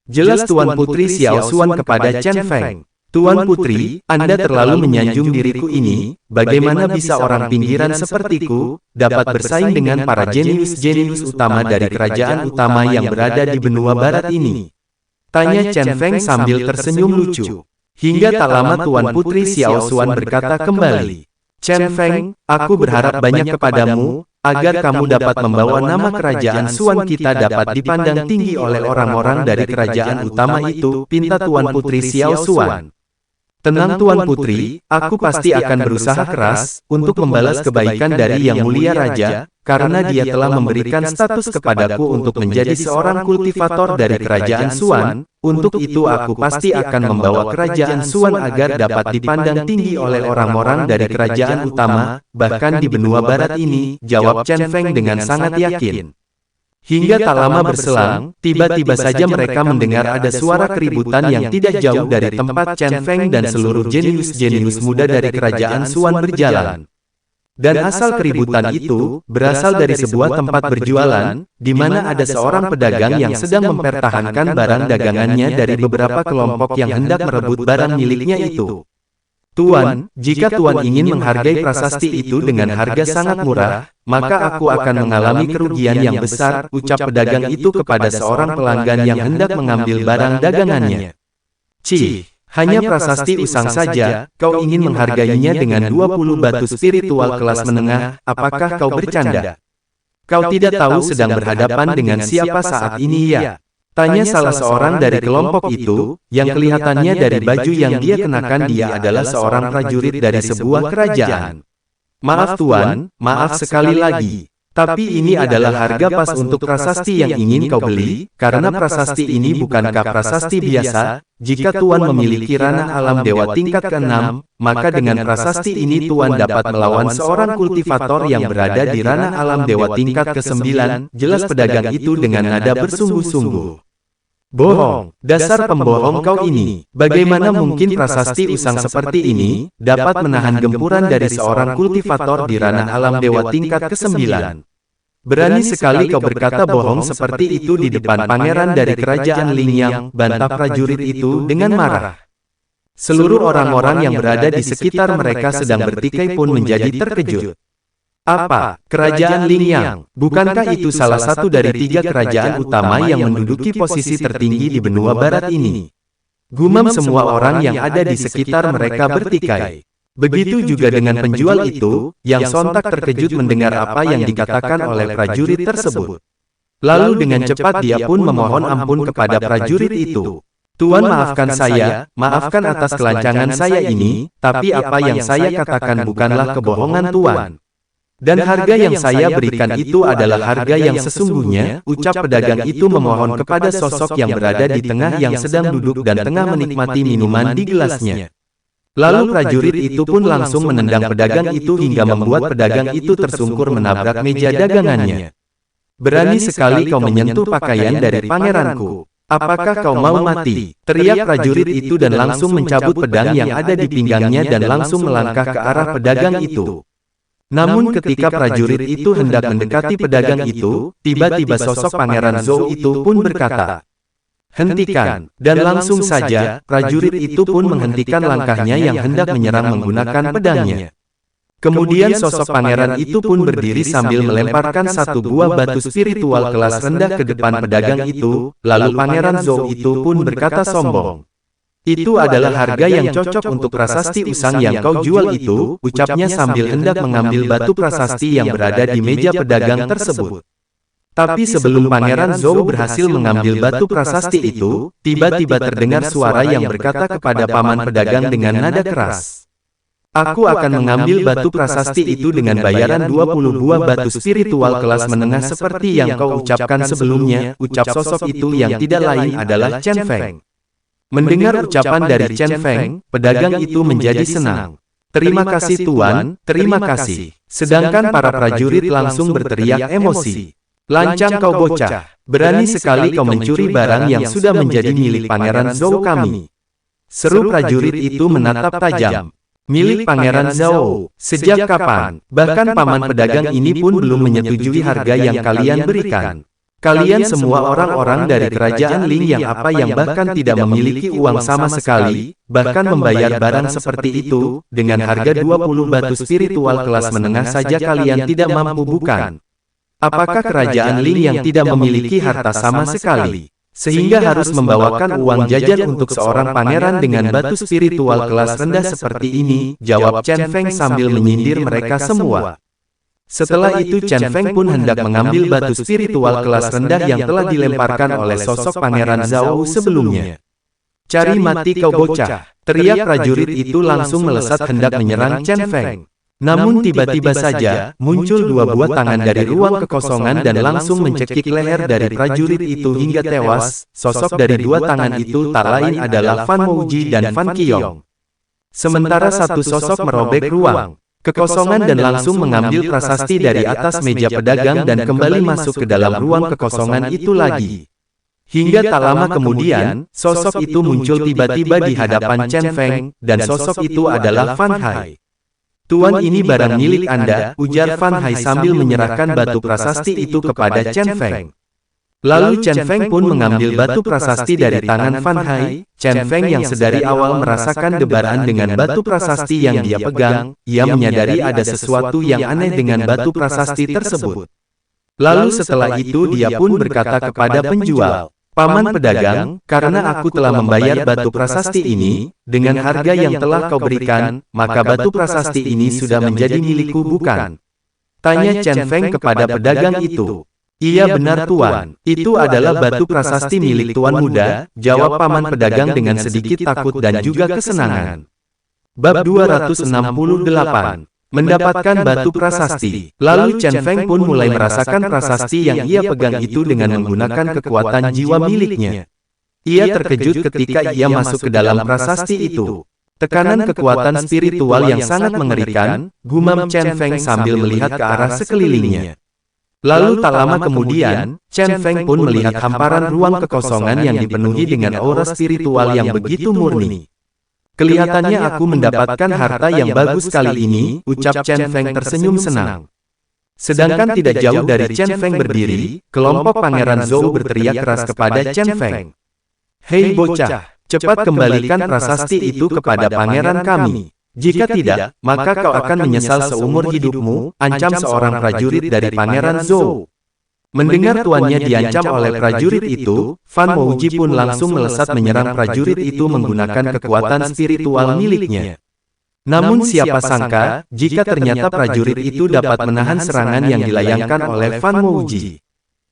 Jelas Tuan Putri Xiao Xuan kepada Chen Feng. Tuan Putri, Anda terlalu menyanjung diriku ini, bagaimana bisa orang pinggiran sepertiku, dapat bersaing dengan para jenius-jenius utama dari kerajaan utama yang berada di benua barat ini? Tanya Chen Feng sambil tersenyum lucu. Hingga tak lama Tuan Putri Xiao Xuan berkata kembali, Chen Feng, aku berharap banyak kepadamu, agar kamu dapat membawa nama kerajaan Xuan kita dapat dipandang tinggi oleh orang-orang dari kerajaan utama itu, pinta Tuan Putri Xiao Xuan. Tenang Tuan Putri, aku pasti akan berusaha keras untuk membalas kebaikan dari Yang Mulia Raja, karena dia telah memberikan status kepadaku untuk menjadi seorang kultivator dari kerajaan Xuan. Untuk itu aku pasti akan membawa kerajaan Xuan agar dapat dipandang tinggi oleh orang-orang dari kerajaan utama, bahkan di benua barat ini, jawab Chen Feng dengan sangat yakin. Hingga tak lama berselang, tiba-tiba saja mereka mendengar ada suara keributan yang tidak jauh dari tempat Chen Feng dan seluruh jenius-jenius muda dari kerajaan Xuan berjalan. Dan asal keributan itu berasal dari sebuah tempat berjualan, di mana ada seorang pedagang yang sedang mempertahankan barang dagangannya dari beberapa kelompok yang hendak merebut barang miliknya itu. Tuan, jika Tuan ingin menghargai prasasti itu dengan harga sangat murah, maka aku akan mengalami kerugian yang besar, ucap pedagang itu kepada seorang pelanggan yang hendak mengambil barang dagangannya. Cih, hanya prasasti usang saja, kau ingin menghargainya dengan 20 batu spiritual kelas menengah, apakah kau bercanda? Kau tidak tahu sedang berhadapan dengan siapa saat ini ya? Tanya salah seorang dari kelompok itu, yang kelihatannya dari baju yang dia kenakan dia adalah seorang prajurit dari sebuah kerajaan. Maaf Tuan, maaf sekali lagi. Tapi ini adalah harga pas untuk prasasti yang ingin kau beli, karena prasasti ini bukankah prasasti biasa. Jika Tuan memiliki ranah alam dewa tingkat ke-6, maka dengan prasasti ini Tuan dapat melawan seorang kultivator yang berada di ranah alam dewa tingkat ke-9, jelas pedagang itu dengan nada bersungguh-sungguh. Bohong, dasar pembohong kau ini. Bagaimana mungkin prasasti usang seperti ini dapat menahan gempuran dari seorang kultivator di ranah alam dewa tingkat ke-9? Berani sekali kau berkata bohong seperti itu di depan pangeran dari kerajaan Lingyang, bantah prajurit itu dengan marah. Seluruh orang-orang yang berada di sekitar mereka sedang bertikai pun menjadi terkejut. Apa, kerajaan Lingyang, bukankah itu salah satu dari 3 kerajaan utama yang menduduki posisi tertinggi di benua barat ini? Gumam semua orang yang ada di sekitar mereka bertikai. Begitu juga dengan penjual itu, yang sontak terkejut mendengar apa yang dikatakan oleh prajurit tersebut. Lalu dengan cepat dia pun memohon ampun kepada prajurit itu. Tuan maafkan saya, maafkan atas kelancangan saya ini, tapi apa yang saya katakan bukanlah kebohongan Tuan. Dan harga yang saya berikan itu adalah harga yang sesungguhnya, ucap pedagang itu memohon kepada sosok yang berada di tengah yang sedang duduk dan tengah menikmati minuman di gelasnya. Lalu prajurit itu pun langsung menendang pedagang itu hingga membuat pedagang itu tersungkur menabrak meja dagangannya. Berani sekali kau menyentuh pakaian dari pangeranku. Apakah kau mau mati? Teriak prajurit itu dan langsung mencabut pedang yang ada di pinggangnya dan langsung melangkah ke arah pedagang itu. Namun ketika prajurit itu hendak mendekati pedagang itu, tiba-tiba sosok Pangeran Zhou itu pun berkata, "Hentikan!" Dan langsung saja, prajurit itu pun menghentikan langkahnya yang hendak menyerang menggunakan pedangnya. Kemudian sosok pangeran itu pun berdiri sambil melemparkan satu buah batu spiritual kelas rendah ke depan pedagang itu, lalu Pangeran Zhou itu pun berkata sombong, "Itu adalah harga yang cocok untuk prasasti usang yang kau jual itu," ucapnya sambil hendak mengambil batu prasasti yang berada di meja pedagang tersebut. Tapi sebelum Pangeran Zhou berhasil mengambil batu prasasti itu, tiba-tiba terdengar suara yang berkata kepada paman pedagang dengan nada keras, Aku akan mengambil batu prasasti itu dengan bayaran 20 buah batu spiritual kelas menengah seperti yang kau ucapkan sebelumnya. Ucap sosok itu yang tidak lain adalah Chen Feng. Mendengar ucapan dari Chen Feng, pedagang itu menjadi senang. Terima kasih Tuan, terima kasih. Sedangkan para prajurit langsung berteriak emosi. Lancang kau bocah, berani sekali kau mencuri barang yang sudah menjadi milik Pangeran Zhou kami. Seru prajurit itu menatap tajam. Milik Pangeran Zhou, sejak kapan? Bahkan paman pedagang ini pun belum menyetujui harga yang kalian berikan. Kalian semua orang-orang dari kerajaan Ling yang bahkan tidak memiliki uang sama sekali, bahkan membayar barang seperti itu, dengan harga 20 batu spiritual kelas menengah saja kalian tidak mampu bukan? Apakah kerajaan Ling yang tidak memiliki harta sama sekali? Sehingga harus membawakan uang jajan untuk seorang pangeran dengan batu spiritual kelas rendah seperti ini, jawab Chen Feng sambil menyindir mereka semua. Setelah itu Chen Feng pun hendak mengambil batu spiritual kelas rendah yang telah dilemparkan oleh sosok Pangeran Zhou sebelumnya. Cari mati kau bocah, teriak prajurit itu langsung melesat hendak menyerang Chen Feng. Namun tiba-tiba saja, muncul dua buah tangan dari ruang kekosongan dan langsung mencekik leher dari prajurit itu hingga tewas. Sosok dari dua tangan itu tak lain adalah Fan Mouji dan Fan Qiong. Sementara satu sosok merobek ruang kekosongan dan langsung mengambil prasasti dari atas meja pedagang dan kembali masuk ke dalam ruang kekosongan itu lagi. Hingga tak lama kemudian, sosok itu muncul tiba-tiba di hadapan Chen Feng, dan sosok itu adalah Fan Hai. Tuan, ini barang milik Anda, ujar Fan Hai sambil menyerahkan batu prasasti itu kepada Chen Feng. Lalu Chen Feng pun mengambil batu prasasti dari tangan Fan Hai. Chen Feng yang sedari awal merasakan debaran dengan batu prasasti yang dia pegang, ia menyadari ada sesuatu yang aneh dengan batu prasasti tersebut. Lalu setelah itu dia pun berkata kepada penjual, Paman pedagang, karena aku telah membayar batu prasasti ini, dengan harga yang telah kau berikan, maka batu prasasti ini sudah menjadi milikku bukan? Tanya Chen Feng kepada pedagang itu. Iya benar Tuan, itu adalah batu prasasti milik Tuan muda, jawab paman pedagang dengan sedikit takut dan juga kesenangan. Bab 268. Mendapatkan batu prasasti. Lalu Chen Feng pun mulai merasakan prasasti yang ia pegang itu dengan menggunakan kekuatan jiwa miliknya. Ia terkejut ketika ia masuk ke dalam prasasti itu. Tekanan kekuatan spiritual yang sangat mengerikan, gumam Chen Feng sambil melihat ke arah sekelilingnya. Lalu tak lama kemudian, Chen Feng pun melihat hamparan ruang kekosongan yang dipenuhi dengan aura spiritual yang begitu murni. Kelihatannya aku mendapatkan harta yang bagus kali ini, ucap Chen Feng tersenyum senang. Sedangkan tidak jauh dari Chen Feng berdiri, kelompok Pangeran Zhou berteriak keras kepada Chen Feng. Hei bocah, cepat kembalikan prasasti itu kepada pangeran kami. Jika tidak, maka kau akan menyesal seumur hidupmu, ancam seorang prajurit dari Pangeran Zhou. Mendengar tuannya diancam oleh prajurit itu, Fan Mouji pun langsung melesat menyerang prajurit itu menggunakan kekuatan spiritual miliknya. Namun siapa sangka, jika ternyata prajurit itu dapat menahan serangan yang dilayangkan oleh Fan Mouji.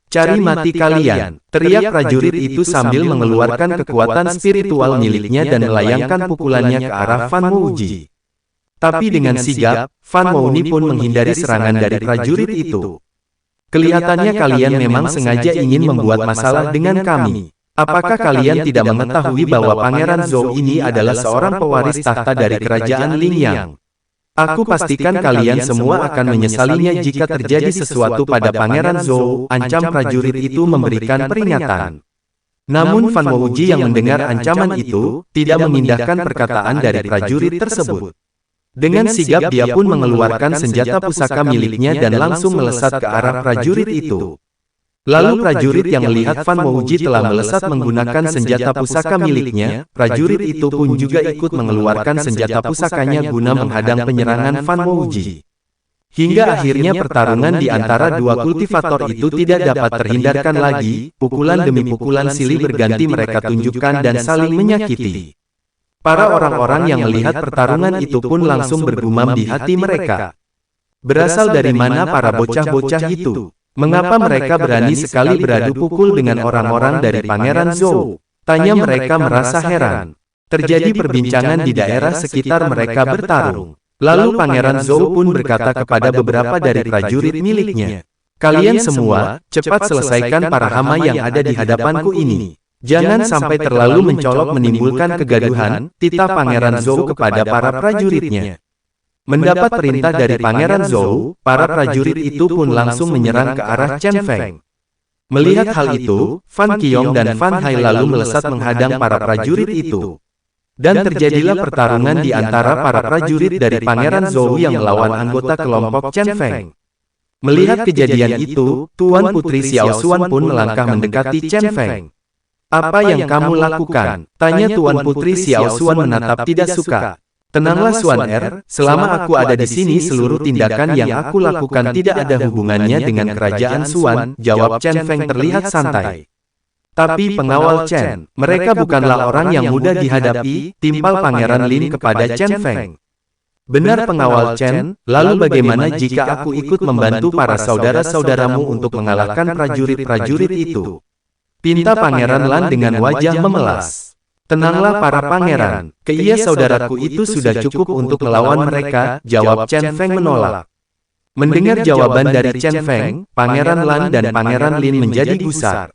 Cari mati kalian, teriak prajurit itu sambil mengeluarkan kekuatan spiritual miliknya dan melayangkan pukulannya ke arah Fan Mouji. Tapi dengan sigap, Fan Mouni pun menghindari serangan dari prajurit itu. Kelihatannya kalian memang sengaja ingin membuat masalah dengan kami. Apakah kalian tidak mengetahui bahwa Pangeran Zhou ini adalah seorang pewaris tahta dari kerajaan Lingyang? Aku pastikan kalian semua akan menyesalinya jika terjadi sesuatu pada Pangeran Zhou, ancam prajurit itu memberikan peringatan. Namun Fan Mouji yang mendengar ancaman itu, tidak mengindahkan perkataan dari prajurit tersebut. Dengan sigap dia pun mengeluarkan senjata pusaka miliknya dan langsung melesat ke arah prajurit itu. Lalu prajurit yang melihat Fan Mouji telah melesat menggunakan senjata pusaka miliknya, prajurit itu pun juga ikut mengeluarkan senjata pusakanya guna menghadang penyerangan Fan Mouji. Hingga akhirnya pertarungan di antara dua kultivator itu tidak dapat terhindarkan lagi, pukulan demi pukulan silih berganti mereka tunjukkan dan saling menyakiti. Para orang-orang yang melihat pertarungan itu pun langsung bergumam di hati mereka. Berasal dari mana para bocah-bocah itu? Mengapa mereka berani sekali beradu pukul dengan orang-orang dari Pangeran Zhou? Tanya mereka merasa heran. Terjadi perbincangan di daerah sekitar mereka bertarung. Lalu Pangeran Zhou pun berkata kepada beberapa dari prajurit miliknya, "Kalian semua, cepat selesaikan para hama yang ada di hadapanku ini. Jangan sampai terlalu mencolok menimbulkan kegaduhan," titah Pangeran Zhou kepada para prajuritnya. Mendapat perintah dari Pangeran Zhou, para prajurit itu pun langsung menyerang ke arah Chen Feng. Melihat hal itu, Fan Qiong dan Fan Hai lalu melesat menghadang para prajurit itu. Dan terjadilah pertarungan di antara para prajurit dari Pangeran Zhou yang melawan anggota kelompok Chen Feng. Melihat kejadian itu, Tuan Putri Xiao Xuan pun melangkah mendekati Chen Feng. "Apa yang kamu lakukan?" tanya Tuan Putri Xiao Xuan menatap tidak suka. "Tenanglah Xuan selama aku ada di sini seluruh tindakan yang aku lakukan tidak ada hubungannya dengan kerajaan Xuan," jawab Chen Feng terlihat santai. "Tapi pengawal Chen, mereka bukanlah orang yang mudah dihadapi," timpal Pangeran Lin kepada Chen Feng. "Benar pengawal Chen, lalu bagaimana jika aku ikut membantu para saudara-saudaramu untuk mengalahkan prajurit-prajurit itu?" pinta Pangeran Lan dengan wajah memelas. "Tenanglah para pangeran, saudaraku itu sudah cukup untuk melawan mereka," jawab Chen Feng menolak. Mendengar jawaban dari Chen Feng, Pangeran Lan dan Pangeran Lin menjadi gusar.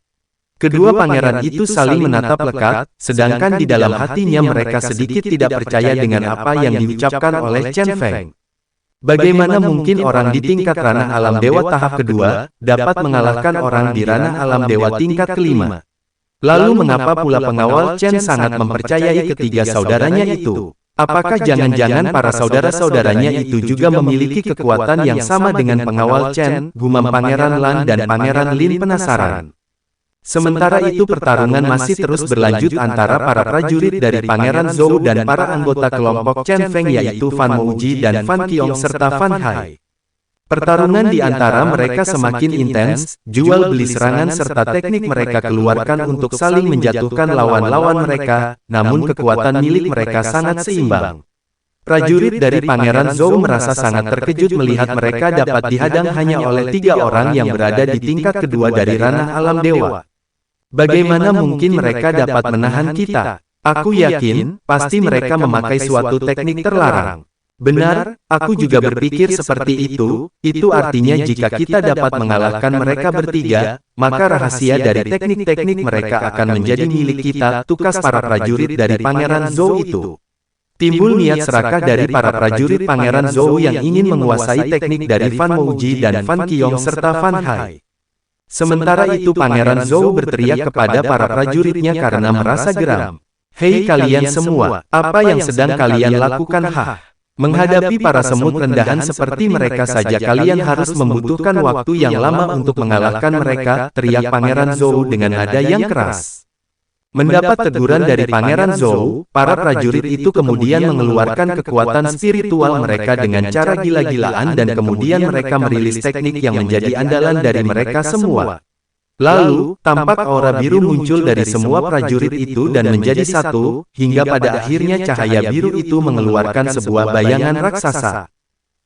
Kedua pangeran itu saling menatap lekat, sedangkan di dalam hatinya mereka sedikit tidak percaya dengan apa yang diucapkan oleh Chen Feng. Bagaimana mungkin orang di tingkat ranah alam dewa tahap kedua dapat mengalahkan orang di ranah alam dewa tingkat kelima? Lalu mengapa pula pengawal Chen sangat mempercayai ketiga saudaranya itu? Apakah jangan-jangan para saudara-saudaranya itu juga memiliki kekuatan yang sama dengan pengawal Chen? Gumam Pangeran Lan dan Pangeran Lin penasaran. Sementara itu pertarungan masih terus berlanjut antara para prajurit dari Pangeran Zhou dan para anggota kelompok Chen Feng yaitu Fan Mouji dan Fan Qiong serta Fan Hai. Pertarungan di antara mereka semakin intens, jual beli serangan serta teknik mereka keluarkan untuk saling menjatuhkan lawan-lawan mereka, namun kekuatan milik mereka sangat seimbang. Prajurit dari Pangeran Zhou merasa sangat terkejut melihat mereka dapat dihadang hanya oleh 3 orang yang berada di tingkat kedua dari ranah alam dewa. Bagaimana mungkin mereka dapat menahan kita? Aku yakin, pasti mereka memakai suatu teknik terlarang. Benar, aku juga berpikir seperti itu artinya jika kita dapat mengalahkan mereka bertiga, maka rahasia dari teknik-teknik mereka akan menjadi milik kita, tukas para prajurit dari Pangeran Zhou itu. Timbul niat serakah dari para prajurit Pangeran Zhou yang ingin menguasai teknik dari Fan Mouji dan Fan Qiong serta Fan Hai. Sementara itu Pangeran Zhou berteriak kepada para prajuritnya karena merasa geram. "Hei kalian semua, apa yang sedang kalian lakukan? Menghadapi para semut rendahan seperti mereka saja kalian harus membutuhkan waktu yang lama untuk mengalahkan mereka," teriak Pangeran Zhou dengan nada yang keras. Mendapat teguran dari Pangeran Zhou, para prajurit itu kemudian mengeluarkan kekuatan spiritual mereka dengan cara gila-gilaan dan kemudian mereka merilis teknik yang menjadi andalan dari mereka semua. Lalu, tampak aura biru muncul dari semua prajurit itu dan menjadi satu, hingga pada akhirnya cahaya biru itu mengeluarkan sebuah bayangan raksasa.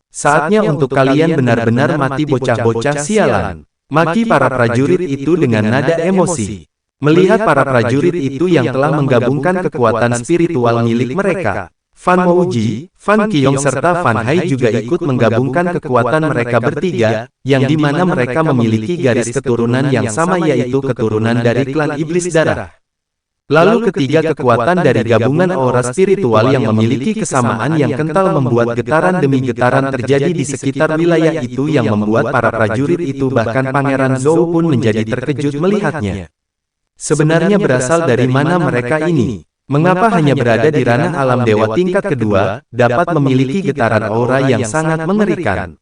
"Saatnya untuk kalian benar-benar mati bocah-bocah sialan," maki para prajurit itu dengan nada emosi. Melihat para prajurit itu yang telah menggabungkan kekuatan spiritual milik mereka, Fan Mouji, Fan Qiong serta Fan Hai juga ikut menggabungkan kekuatan mereka bertiga, yang dimana mereka memiliki garis keturunan yang sama yaitu keturunan dari klan Iblis Darah. Lalu ketiga kekuatan dari gabungan aura spiritual yang memiliki kesamaan yang kental membuat getaran demi getaran terjadi di sekitar wilayah itu yang membuat para prajurit itu bahkan Pangeran Zhou pun menjadi terkejut melihatnya. Sebenarnya berasal dari mana mereka ini? Mengapa hanya berada di ranah alam dewa tingkat kedua, dapat memiliki getaran aura yang sangat mengerikan?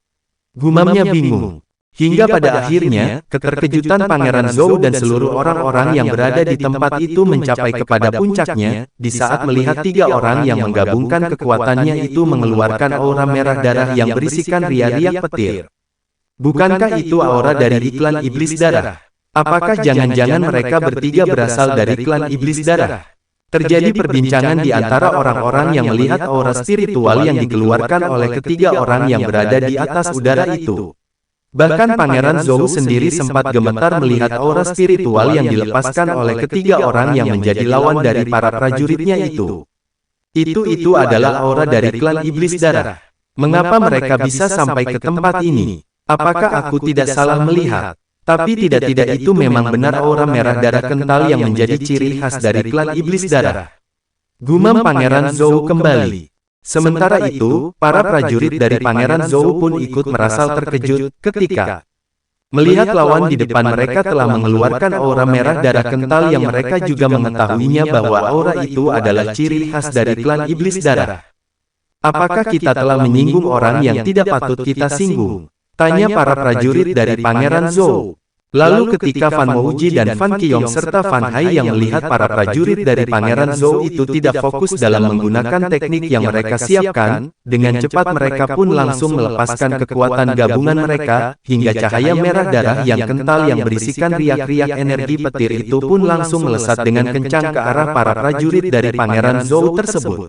Gumamnya bingung. Hingga pada akhirnya, keterkejutan Pangeran Zhou dan seluruh orang-orang yang berada di tempat itu mencapai kepada puncaknya, di saat melihat 3 orang yang menggabungkan kekuatannya itu mengeluarkan aura merah darah yang berisikan riak-riak petir. Bukankah itu aura dari iklan Iblis Darah? Apakah jangan-jangan mereka bertiga berasal dari klan Iblis Darah? Terjadi perbincangan di antara orang-orang yang melihat aura spiritual yang dikeluarkan oleh ketiga orang yang berada di atas udara itu. Bahkan Pangeran Zhou sendiri sempat gemetar melihat aura spiritual yang dilepaskan oleh ketiga orang yang menjadi lawan dari para prajuritnya itu. Itu adalah aura dari klan Iblis Darah. Mengapa mereka bisa sampai ke tempat ini? Apakah aku tidak salah melihat? Tapi tidak itu memang benar aura merah darah kental yang menjadi ciri khas dari klan iblis darah. Gumam Pangeran Zhou kembali. Sementara itu, para prajurit dari Pangeran Zhou pun ikut merasa terkejut ketika melihat lawan di depan mereka telah mengeluarkan aura merah darah kental yang mereka juga mengetahuinya bahwa aura itu adalah ciri khas dari klan iblis darah. Apakah kita telah menyinggung orang yang tidak patut kita singgung? Tanya para prajurit dari Pangeran Zhou. Lalu ketika Fan Mouji dan Fan Qiyong serta Fan Hai yang melihat para prajurit dari Pangeran Zhou itu tidak fokus dalam menggunakan teknik yang mereka siapkan, dengan cepat mereka pun langsung melepaskan kekuatan gabungan mereka, hingga cahaya merah darah yang kental yang berisikan riak-riak energi petir itu pun langsung melesat dengan kencang ke arah para prajurit dari Pangeran Zhou tersebut.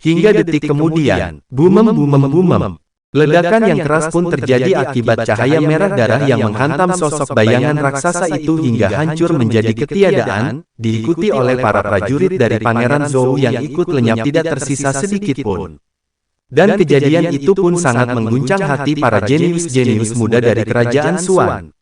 Hingga detik kemudian, bumem. Ledakan yang keras pun terjadi akibat cahaya merah darah yang menghantam sosok bayangan raksasa itu hingga hancur menjadi ketiadaan, diikuti oleh para prajurit dari Pangeran Zhou yang ikut lenyap tidak tersisa sedikit pun. Dan kejadian itu pun sangat mengguncang hati para jenius-jenius muda dari kerajaan Xuan.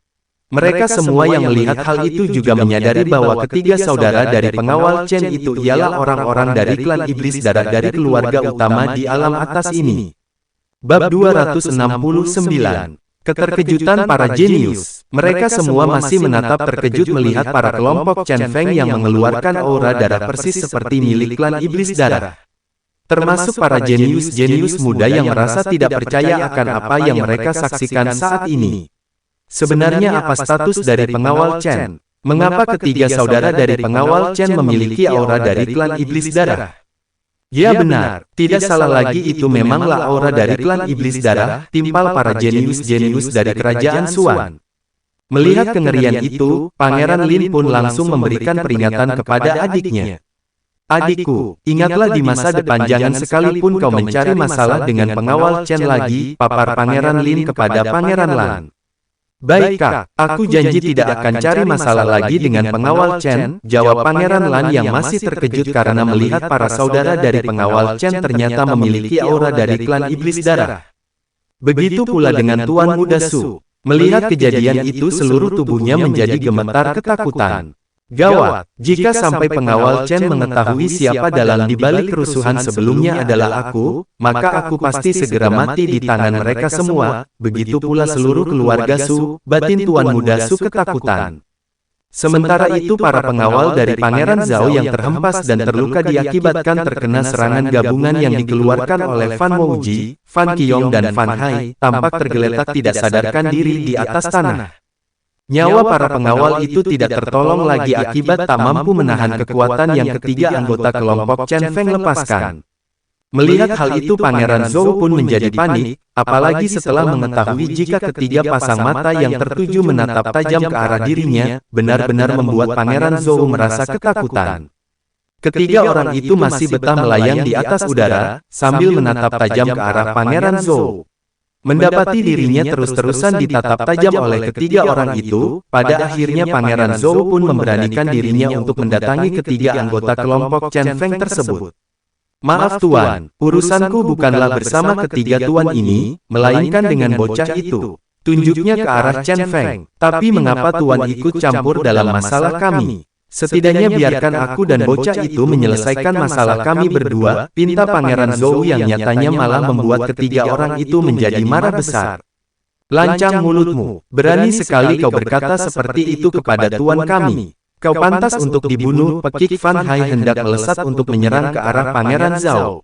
Mereka semua yang melihat hal itu juga menyadari bahwa ketiga saudara dari pengawal Chen itu ialah orang-orang dari klan iblis darah dari keluarga utama di alam atas ini. Bab 269. Keterkejutan para jenius. Mereka semua masih menatap terkejut melihat para kelompok Chen Feng yang mengeluarkan aura darah persis seperti milik klan iblis darah. Termasuk para jenius-jenius muda yang merasa tidak percaya akan apa yang mereka saksikan saat ini. Sebenarnya apa status dari pengawal Chen? Mengapa ketiga saudara dari pengawal Chen memiliki aura dari klan iblis darah? Ya benar, tidak salah lagi itu memanglah aura dari klan iblis darah, timpal para jenius-jenius dari kerajaan Xuan. Melihat kengerian itu, Pangeran Lin pun langsung memberikan peringatan kepada adiknya. Adikku, ingatlah di masa depan jangan sekalipun kau mencari masalah dengan pengawal Chen lagi, papar Pangeran Lin kepada Pangeran Lan. Baik kak, aku janji tidak akan cari masalah lagi dengan pengawal Chen, jawab Pangeran Lan yang masih terkejut karena melihat para saudara dari pengawal Chen ternyata memiliki aura dari klan iblis darah. Begitu pula dengan Tuan Muda Su. Melihat kejadian itu seluruh tubuhnya menjadi gemetar ketakutan. Gawat, jika sampai pengawal Chen mengetahui siapa dalang di balik kerusuhan sebelumnya adalah aku, maka aku pasti segera mati di tangan mereka semua, begitu pula seluruh keluarga Su, batin Tuan Muda Su ketakutan. Sementara itu para pengawal dari Pangeran Zhao yang terhempas dan terluka diakibatkan terkena serangan gabungan yang dikeluarkan oleh Fan Mouji, Fan Qiyong dan Fan Hai, tampak tergeletak tidak sadarkan diri di atas tanah. Nyawa para pengawal itu tidak tertolong lagi akibat tak mampu menahan kekuatan yang ketiga anggota kelompok Chen Feng lepaskan. Melihat hal itu Pangeran Zhou pun menjadi panik, apalagi setelah mengetahui jika ketiga pasang mata yang tertuju menatap tajam ke arah dirinya, benar-benar membuat Pangeran Zhou merasa ketakutan. Ketiga orang itu masih betah melayang di atas udara, sambil menatap tajam ke arah Pangeran Zhou. Mendapati dirinya terus-terusan ditatap tajam oleh ketiga orang itu, pada akhirnya Pangeran Zhou pun memberanikan dirinya untuk mendatangi ketiga anggota kelompok Chen Feng tersebut. Maaf Tuan, urusanku bukanlah bersama ketiga Tuan ini, melainkan dengan bocah itu. Tunjuknya ke arah Chen Feng, tapi mengapa Tuan ikut campur dalam masalah kami? Setidaknya biarkan aku dan bocah itu menyelesaikan masalah kami berdua, pinta Pangeran Zhou yang nyatanya malah membuat ketiga orang itu menjadi marah besar. Lancang mulutmu, berani sekali kau berkata seperti itu kepada tuan kami. Kau pantas untuk dibunuh, pekik Fan Hai hendak melesat untuk menyerang ke arah Pangeran Zhao.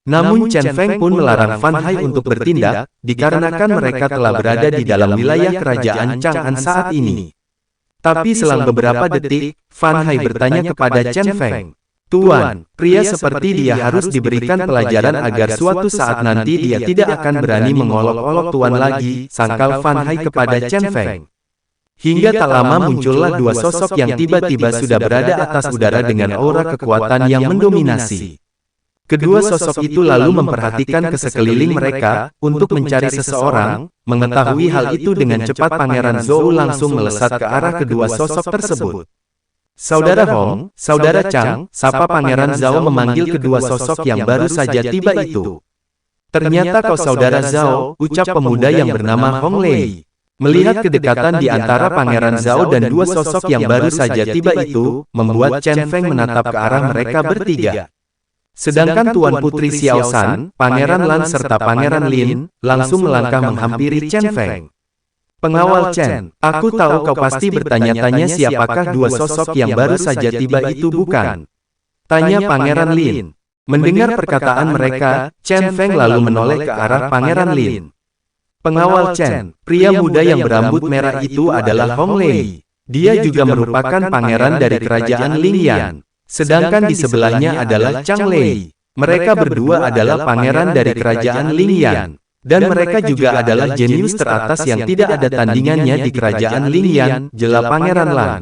Namun Chen Feng pun melarang Fan Hai untuk bertindak, dikarenakan mereka telah berada di dalam wilayah kerajaan Chang'an saat ini. Tapi selang beberapa detik, Fan Hai bertanya kepada Chen Feng, Tuan, pria seperti dia harus diberikan pelajaran agar suatu saat nanti dia tidak akan berani mengolok-olok Tuan lagi, sangkal Fan Hai kepada Chen Feng. Hingga tak lama muncullah dua sosok yang tiba-tiba sudah berada atas udara dengan aura kekuatan yang mendominasi. Kedua sosok itu lalu memperhatikan ke sekeliling mereka, untuk mencari seseorang. Mengetahui hal itu dengan cepat Pangeran Zhou langsung melesat ke arah kedua sosok tersebut. Saudara Hong, Saudara Chang, sapa Pangeran Zhou memanggil kedua sosok yang baru saja tiba itu. Ternyata kau saudara Zhao, ucap pemuda yang bernama Hong Lei. Melihat kedekatan di antara Pangeran Zhao dan dua sosok yang baru saja tiba itu, membuat Chen Feng menatap ke arah mereka bertiga. Sedangkan Tuan Putri Xiao San, Pangeran Lan serta Pangeran Lin, langsung melangkah menghampiri Chen Feng. Pengawal Chen, aku tahu kau pasti bertanya-tanya siapakah dua sosok yang baru saja tiba itu bukan? Tanya Pangeran Lin. Mendengar perkataan mereka, Chen Feng lalu menoleh ke arah Pangeran Lin. Pengawal Chen, pria muda yang berambut merah itu adalah Hong Lei. Dia juga merupakan pangeran dari kerajaan Lingyan. Sedangkan di sebelahnya adalah Chang Lei. Mereka berdua adalah pangeran dari kerajaan Lingyan. Dan mereka juga adalah jenius teratas yang tidak ada tandingannya di kerajaan Lingyan, jela Pangeran Lan.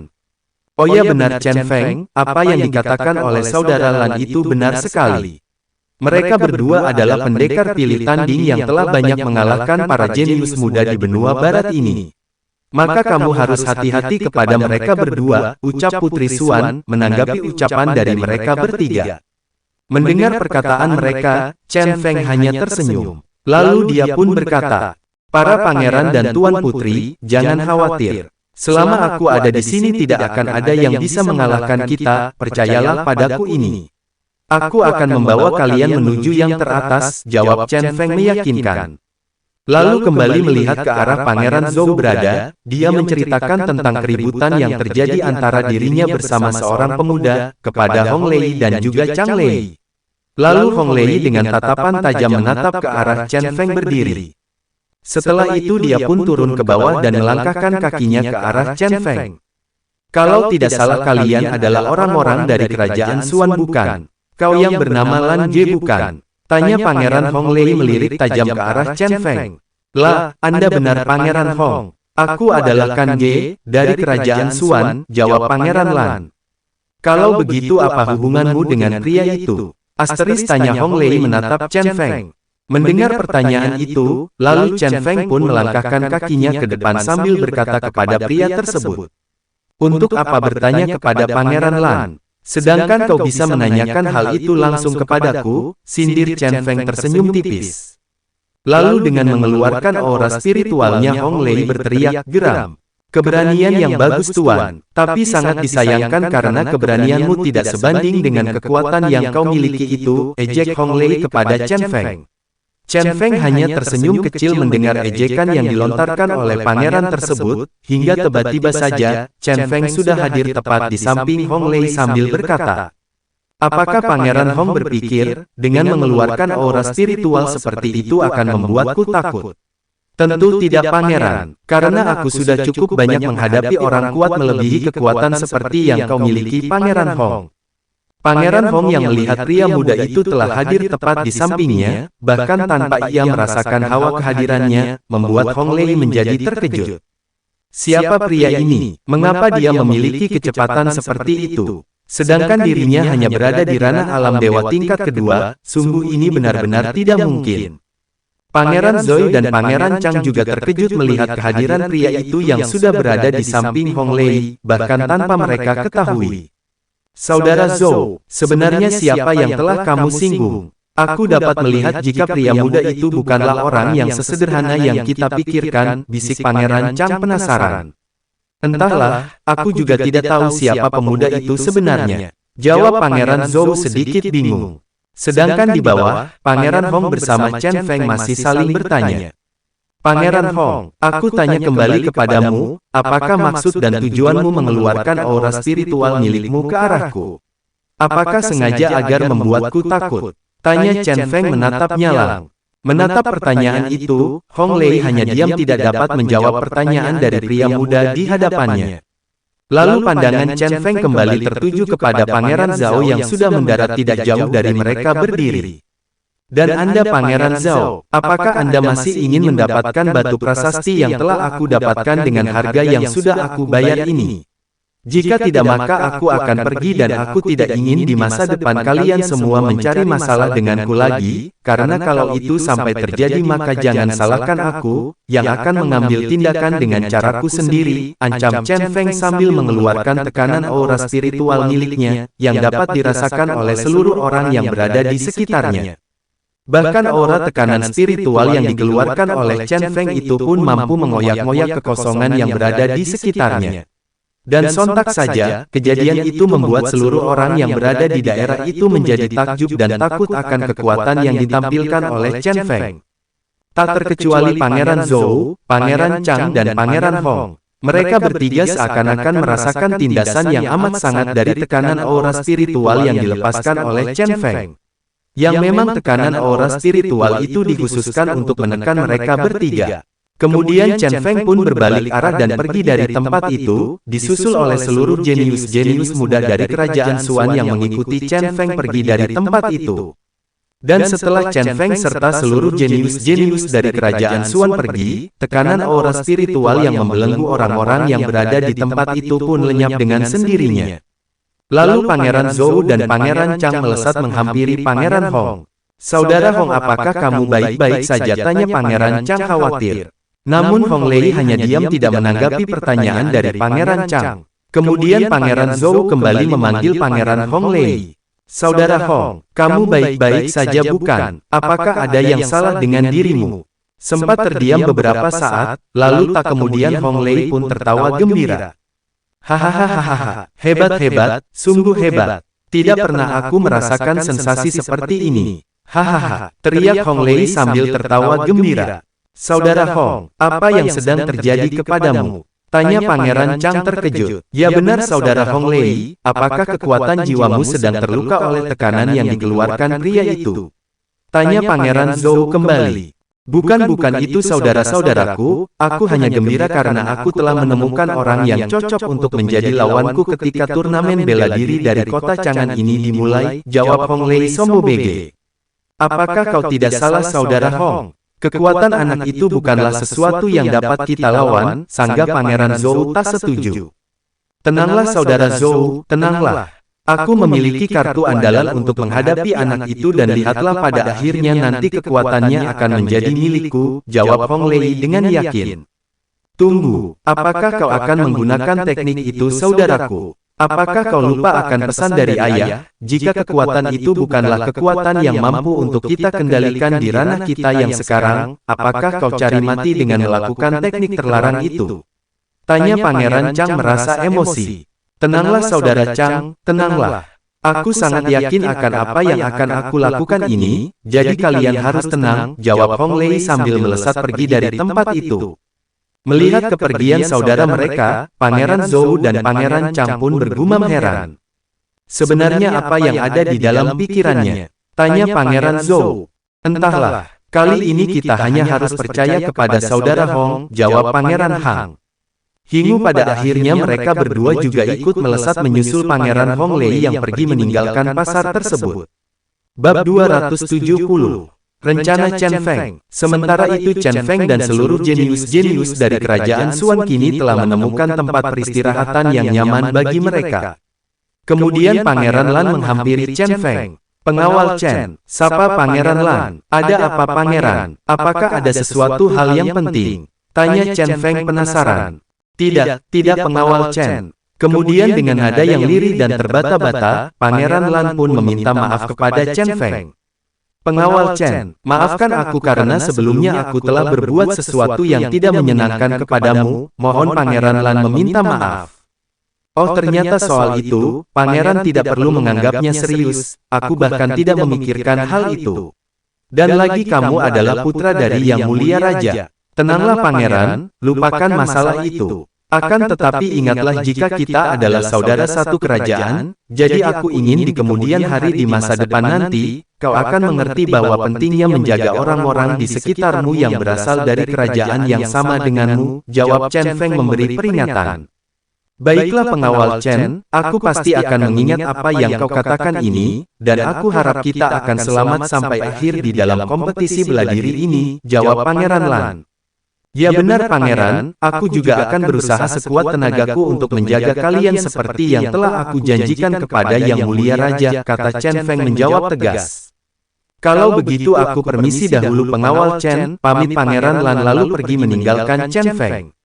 Oh ya benar Chen Feng, apa yang dikatakan oleh saudara Lan itu benar sekali. Mereka berdua adalah pendekar pilih tanding yang telah banyak mengalahkan para jenius muda di benua barat ini. Maka kamu harus hati-hati kepada mereka berdua, ucap Putri Xuan, menanggapi ucapan dari mereka bertiga. Mendengar perkataan mereka, Chen Feng hanya tersenyum. Lalu dia pun berkata, para pangeran dan tuan putri, jangan khawatir. Selama aku ada di sini tidak akan ada yang bisa mengalahkan kita, percayalah padaku ini. Aku akan membawa kalian menuju yang teratas, jawab Chen Feng meyakinkan. Lalu kembali melihat ke arah Pangeran Zhou berada, dia menceritakan tentang keributan yang terjadi antara dirinya bersama seorang pemuda, kepada Hong Lei dan juga Chang Lei. Lalu Hong Lei dengan tatapan tajam menatap ke arah Chen Feng berdiri. Setelah itu dia pun turun ke bawah dan melangkahkan kakinya ke arah Chen Feng. Kalau tidak salah kalian adalah orang-orang dari kerajaan Xuan bukan? Kau yang bernama Lan Jie bukan? Tanya Pangeran Hong Lei melirik tajam ke arah Chen Feng. Lah, Anda benar Pangeran Hong. Aku adalah Kan Ge, dari kerajaan Xuan, jawab Pangeran Lan. Kalau begitu apa hubunganmu dengan pria itu? Asteris tanya Hong Lei menatap Chen Feng. Mendengar pertanyaan itu, lalu Chen Feng pun melangkahkan kakinya ke depan sambil berkata kepada pria tersebut. Untuk apa bertanya kepada Pangeran Lan? Sedangkan kau bisa menanyakan hal itu langsung kepadaku, sindir Chen Feng tersenyum tipis. Lalu dengan mengeluarkan aura spiritualnya Hong Lei berteriak geram. Keberanian yang bagus Tuan, tapi sangat disayangkan karena keberanianmu tidak sebanding dengan kekuatan yang kau miliki itu, ejek Hong Lei kepada Chen Feng. Chen Feng hanya tersenyum kecil mendengar ejekan yang dilontarkan oleh pangeran tersebut, hingga tiba-tiba saja, Chen Feng sudah hadir tepat di samping Hong Lei sambil berkata, apakah Pangeran Hong berpikir, dengan mengeluarkan aura spiritual seperti itu akan membuatku takut? Tentu tidak Pangeran, karena aku sudah cukup banyak menghadapi orang kuat melebihi kekuatan seperti yang kau miliki Pangeran Hong. Pangeran Hong yang melihat pria muda itu telah hadir tepat di sampingnya, bahkan tanpa ia merasakan hawa kehadirannya, membuat Hong Lei menjadi terkejut. Siapa pria ini? Mengapa dia memiliki kecepatan seperti itu? Sedangkan dirinya hanya berada di ranah alam dewa tingkat kedua, sungguh ini benar-benar tidak mungkin. Pangeran Zhou dan Pangeran Chang juga terkejut melihat kehadiran pria itu yang sudah berada di samping Hong Lei, bahkan tanpa mereka ketahui. Saudara Zhou, sebenarnya siapa yang telah kamu singgung? Aku dapat melihat jika pria muda itu bukanlah orang yang sesederhana yang kita pikirkan, bisik Pangeran Chang penasaran. Entahlah, aku juga tidak tahu siapa pemuda itu sebenarnya, jawab Pangeran Zhou sedikit bingung. Sedangkan di bawah, Pangeran Hong bersama Chen Feng masih saling bertanya. Pangeran Hong, aku tanya kembali kepadamu, apakah maksud dan tujuanmu mengeluarkan aura spiritual milikmu ke arahku? Apakah sengaja agar membuatku takut? Tanya Chen Feng menatapnya lalang. Menatap pertanyaan itu, Hong Lei hanya diam tidak dapat menjawab pertanyaan dari pria muda di hadapannya. Lalu pandangan Chen Feng kembali tertuju kepada Pangeran Zhao yang sudah mendarat tidak jauh dari mereka berdiri. Dan Anda Pangeran Zhao, apakah Anda masih ingin mendapatkan batu prasasti yang telah aku dapatkan dengan harga yang sudah aku bayar ini? Jika tidak maka aku akan pergi dan aku tidak ingin di masa depan kalian semua mencari masalah denganku lagi, karena kalau itu sampai terjadi maka jangan salahkan aku, yang akan mengambil tindakan dengan caraku sendiri, ancam Chen Feng sambil mengeluarkan tekanan aura spiritual miliknya, yang dapat dirasakan oleh seluruh orang yang berada di sekitarnya. Bahkan aura tekanan spiritual yang dikeluarkan oleh Chen Feng itu pun mampu mengoyak-ngoyak kekosongan yang berada di sekitarnya. Dan sontak saja, kejadian itu membuat seluruh orang yang berada di daerah itu menjadi takjub dan takut akan kekuatan yang ditampilkan oleh Chen Feng. Tak terkecuali Pangeran Zhou, Pangeran Chang dan Pangeran Hong. Mereka bertiga seakan-akan merasakan tindasan yang amat sangat dari tekanan aura spiritual yang dilepaskan oleh Chen Feng. Yang memang tekanan aura spiritual itu dikhususkan untuk menekan mereka bertiga. Kemudian Chen Feng pun berbalik arah dan pergi dari tempat itu, disusul oleh seluruh jenius-jenius muda dari kerajaan Xuan yang mengikuti Chen Feng pergi dari tempat itu. Dan setelah Chen Feng serta seluruh jenius-jenius dari kerajaan Xuan pergi, tekanan aura spiritual yang membelenggu orang-orang yang berada di tempat itu pun lenyap dengan sendirinya. Lalu Pangeran Zhou dan Pangeran Chang melesat menghampiri Pangeran Hong. "Saudara Hong, apakah kamu baik-baik saja?" tanya Pangeran Chang khawatir. Namun Hong Lei hanya diam tidak menanggapi pertanyaan dari Pangeran Chang. Kemudian Pangeran Zhou kembali memanggil Pangeran Hong Lei. "Saudara Hong, kamu baik-baik saja bukan? Apakah ada yang salah dengan dirimu?" Sempat terdiam beberapa saat, lalu tak kemudian Hong Lei pun tertawa gembira. "Hahaha, hebat-hebat, sungguh hebat. Tidak pernah aku merasakan sensasi seperti ini. Hahaha," teriak Hong Lei sambil tertawa gembira. "Saudara Hong, apa yang sedang terjadi kepadamu?" tanya Pangeran Chang terkejut. "Ya benar Saudara Hong Lei, apakah kekuatan jiwamu sedang terluka oleh tekanan yang dikeluarkan pria itu?" tanya Pangeran Zhou kembali. Bukan itu saudara-saudaraku, aku hanya gembira karena aku telah menemukan orang yang cocok untuk menjadi lawanku ketika turnamen bela diri dari kota Chang'an ini dimulai, jawab Hong Lei sombong. "Apakah kau tidak salah Saudara Hong? Kekuatan anak itu bukanlah sesuatu yang dapat kita lawan," sanggah Pangeran Zhou tak setuju. "Tenanglah Saudara Zhou, tenanglah. Aku memiliki kartu andalan untuk menghadapi anak itu dan lihatlah pada akhirnya nanti kekuatannya akan menjadi milikku," jawab Hong Lei dengan yakin. "Tunggu, apakah kau akan menggunakan teknik itu saudaraku? Apakah kau lupa akan pesan dari ayah, jika kekuatan itu bukanlah kekuatan yang mampu untuk kita kendalikan di ranah kita yang sekarang, apakah kau cari mati dengan melakukan teknik terlarang itu?" tanya Pangeran Chang merasa emosi. "Tenanglah Saudara Chang, tenanglah. Aku sangat yakin akan apa yang akan aku lakukan ini, jadi kalian harus tenang," jawab Hong Lei sambil melesat pergi dari tempat itu. Melihat kepergian saudara mereka, Pangeran Zhou dan Pangeran Chang pun bergumam heran. "Sebenarnya apa yang ada di dalam pikirannya?" tanya Pangeran Zhou. "Entahlah, kali ini kita hanya harus percaya kepada Saudara Hong," jawab Pangeran Hang. Hingga pada akhirnya mereka berdua juga ikut melesat menyusul Pangeran Hong Lei yang pergi meninggalkan pasar tersebut. Bab 270. Rencana Chen Feng. Sementara itu Chen Feng dan seluruh jenius-jenius dari kerajaan Xuan kini telah menemukan tempat peristirahatan yang nyaman bagi mereka. Kemudian Pangeran Lan menghampiri Chen Feng. "Pengawal Chen, sapa Pangeran Lan. Ada apa Pangeran? Apakah ada sesuatu hal yang penting?" tanya Chen Feng penasaran. Tidak Pengawal Chen." Kemudian dengan nada yang lirih dan terbata-bata, Pangeran Lan pun meminta maaf kepada Chen Feng. "Pengawal Chen, maafkan aku karena sebelumnya aku telah berbuat sesuatu yang tidak menyenangkan kepadamu, mohon." Pangeran Lan meminta maaf. "Oh ternyata soal itu, Pangeran tidak perlu menganggapnya serius, aku bahkan tidak memikirkan hal itu. Dan lagi kamu adalah putra dari Yang Mulia Raja. Tenanglah Pangeran, lupakan masalah itu. Akan tetapi ingatlah jika kita adalah saudara satu kerajaan, jadi aku ingin di kemudian hari di masa depan nanti, kau akan mengerti bahwa pentingnya menjaga orang-orang di sekitarmu yang berasal dari kerajaan yang sama denganmu," jawab Chen Feng memberi peringatan. "Baiklah Pengawal Chen, aku pasti akan mengingat apa yang kau katakan ini, dan aku harap kita akan selamat sampai akhir di dalam kompetisi bela diri ini," jawab Pangeran Lan. "Ya benar Pangeran, aku juga akan berusaha sekuat tenagaku untuk menjaga kalian seperti yang telah aku janjikan kepada Yang Mulia Raja," kata Chen Feng menjawab tegas. "Kalau begitu aku permisi dahulu Pengawal Chen," pamit Pangeran Lan lalu pergi meninggalkan Chen Feng.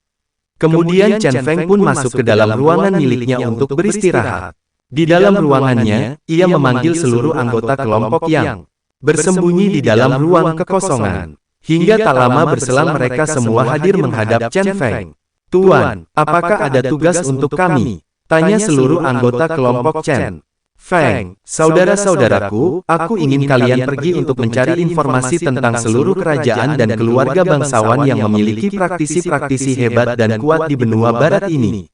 Kemudian Chen Feng pun masuk ke dalam ruangan miliknya untuk beristirahat. Di dalam ruangannya, ia memanggil seluruh anggota kelompok Yang bersembunyi di dalam ruang kekosongan. Hingga tak lama berselang mereka semua hadir menghadap Chen Feng. "Tuan, apakah ada tugas untuk kami?" tanya seluruh anggota kelompok Chen Feng. "Saudara-saudaraku, aku ingin kalian pergi untuk mencari informasi tentang seluruh kerajaan dan keluarga bangsawan yang memiliki praktisi-praktisi hebat dan kuat di benua barat ini.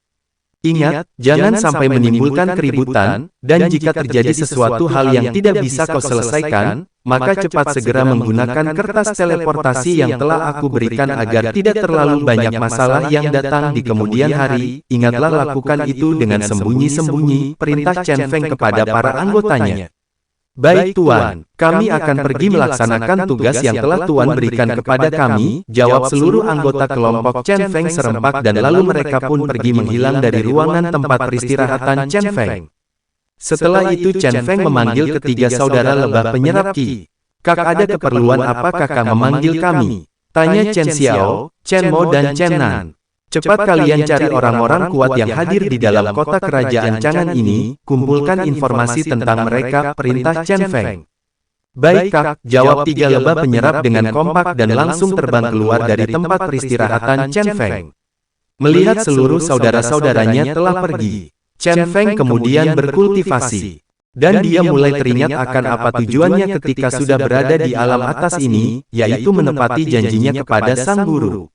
Ingat, jangan sampai menimbulkan keributan, dan jika terjadi sesuatu hal yang tidak bisa kau selesaikan, maka cepat segera menggunakan kertas teleportasi yang telah aku berikan agar tidak terlalu banyak masalah yang datang di kemudian hari. Ingatlah lakukan itu dengan sembunyi-sembunyi," perintah Chen Feng kepada para anggotanya. "Baik Tuan, kami akan pergi melaksanakan tugas yang telah Tuan berikan kepada kami," jawab seluruh anggota kelompok Chen Feng serempak, dan lalu mereka pun pergi menghilang dari ruangan tempat peristirahatan Chen Feng. Setelah itu Chen Feng memanggil ketiga saudara lebah penyerap Qi. "Kak, ada keperluan apa Kakak memanggil kami?" tanya Chen Xiao, Chen Mo dan Chen Nan. "Cepat kalian cari orang-orang kuat yang hadir di dalam kota kerajaan Chang'an ini, kumpulkan informasi tentang mereka," perintah Chen Feng. "Baik Kak," jawab tiga lebah penyerap dengan kompak dan langsung terbang keluar dari tempat peristirahatan Chen Feng. Melihat seluruh saudara-saudaranya telah pergi, Chen Feng kemudian berkultivasi. Dan dia mulai teringat akan apa tujuannya ketika sudah berada di alam atas ini, yaitu menepati janjinya kepada sang guru.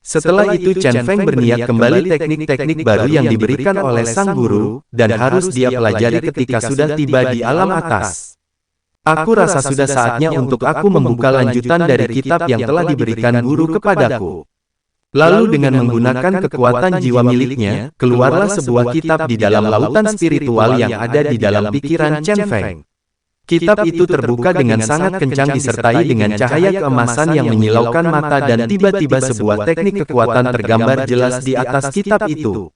Setelah itu Chen Feng berniat kembali teknik-teknik baru yang diberikan oleh sang guru, dan harus dia pelajari ketika sudah tiba di alam atas. "Aku rasa sudah saatnya untuk aku membuka lanjutan dari kitab yang telah diberikan guru kepadaku." Lalu dengan menggunakan kekuatan jiwa miliknya, keluarlah sebuah kitab di dalam lautan spiritual yang ada di dalam pikiran Chen Feng. Kitab itu terbuka dengan sangat kencang disertai dengan cahaya keemasan yang menyilaukan mata, dan tiba-tiba sebuah teknik kekuatan tergambar jelas di atas kitab itu.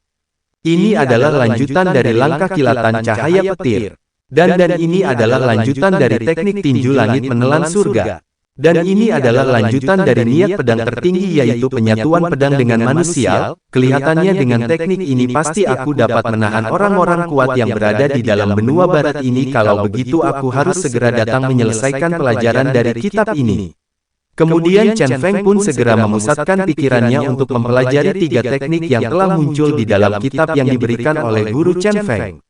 Ini adalah lanjutan dari langkah kilatan cahaya petir. Dan ini adalah lanjutan dari teknik tinju langit menelan surga. Dan ini adalah lanjutan dari niat pedang tertinggi, yaitu penyatuan pedang dengan manusia. Kelihatannya dengan teknik ini pasti aku dapat menahan orang-orang kuat yang berada di dalam benua barat ini. Kalau begitu aku harus segera datang menyelesaikan pelajaran dari kitab ini. Kemudian Chen Feng pun segera memusatkan pikirannya untuk mempelajari tiga teknik yang telah muncul di dalam kitab yang diberikan oleh guru Chen Feng.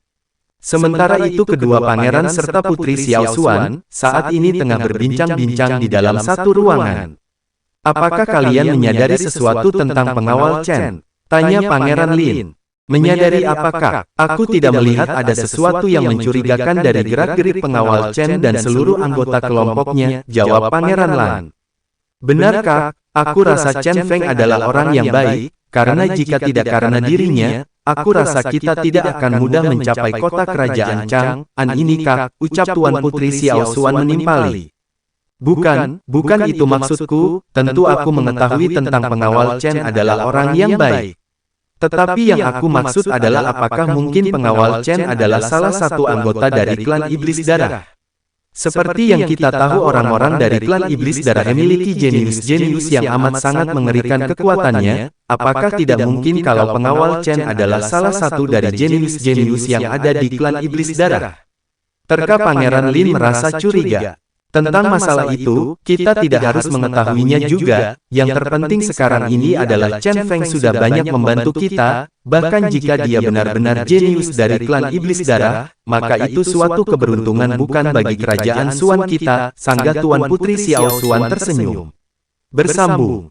Sementara itu kedua pangeran serta putri Xiao Xuan saat ini tengah berbincang-bincang di dalam satu ruangan. "Apakah kalian menyadari sesuatu tentang pengawal Chen?" tanya Pangeran Lin. "Menyadari apakah? Aku tidak melihat ada sesuatu yang mencurigakan dari gerak-gerik pengawal Chen dan seluruh anggota kelompoknya," jawab Pangeran Lan. "Benar Kak, aku rasa Chen Feng adalah orang yang baik, karena jika tidak karena dirinya, aku rasa kita tidak akan mudah mencapai kota kerajaan Chang'an ini Kak," ucap Tuan Putri Xiao Xuan menimpali. Bukan itu maksudku, tentu aku mengetahui tentang pengawal Chen adalah orang yang baik. Tetapi yang aku maksud adalah apakah mungkin pengawal Chen adalah salah satu anggota dari klan Iblis Darah. Seperti yang kita tahu, orang-orang dari klan Iblis Darah memiliki jenius-jenius yang amat sangat mengerikan kekuatannya. Apakah tidak mungkin kalau pengawal Chen adalah salah satu dari jenius-jenius yang ada di klan Iblis Darah? Terka Pangeran Lin merasa curiga. Tentang masalah itu, kita tidak harus mengetahuinya juga. Yang terpenting sekarang ini adalah Chen Feng sudah banyak membantu kita. Bahkan jika dia benar-benar jenius dari klan Iblis Darah, maka itu suatu keberuntungan bukan bagi kerajaan Xuan kita. Sanggah Tuan Putri Xiao Xuan tersenyum. Bersambung.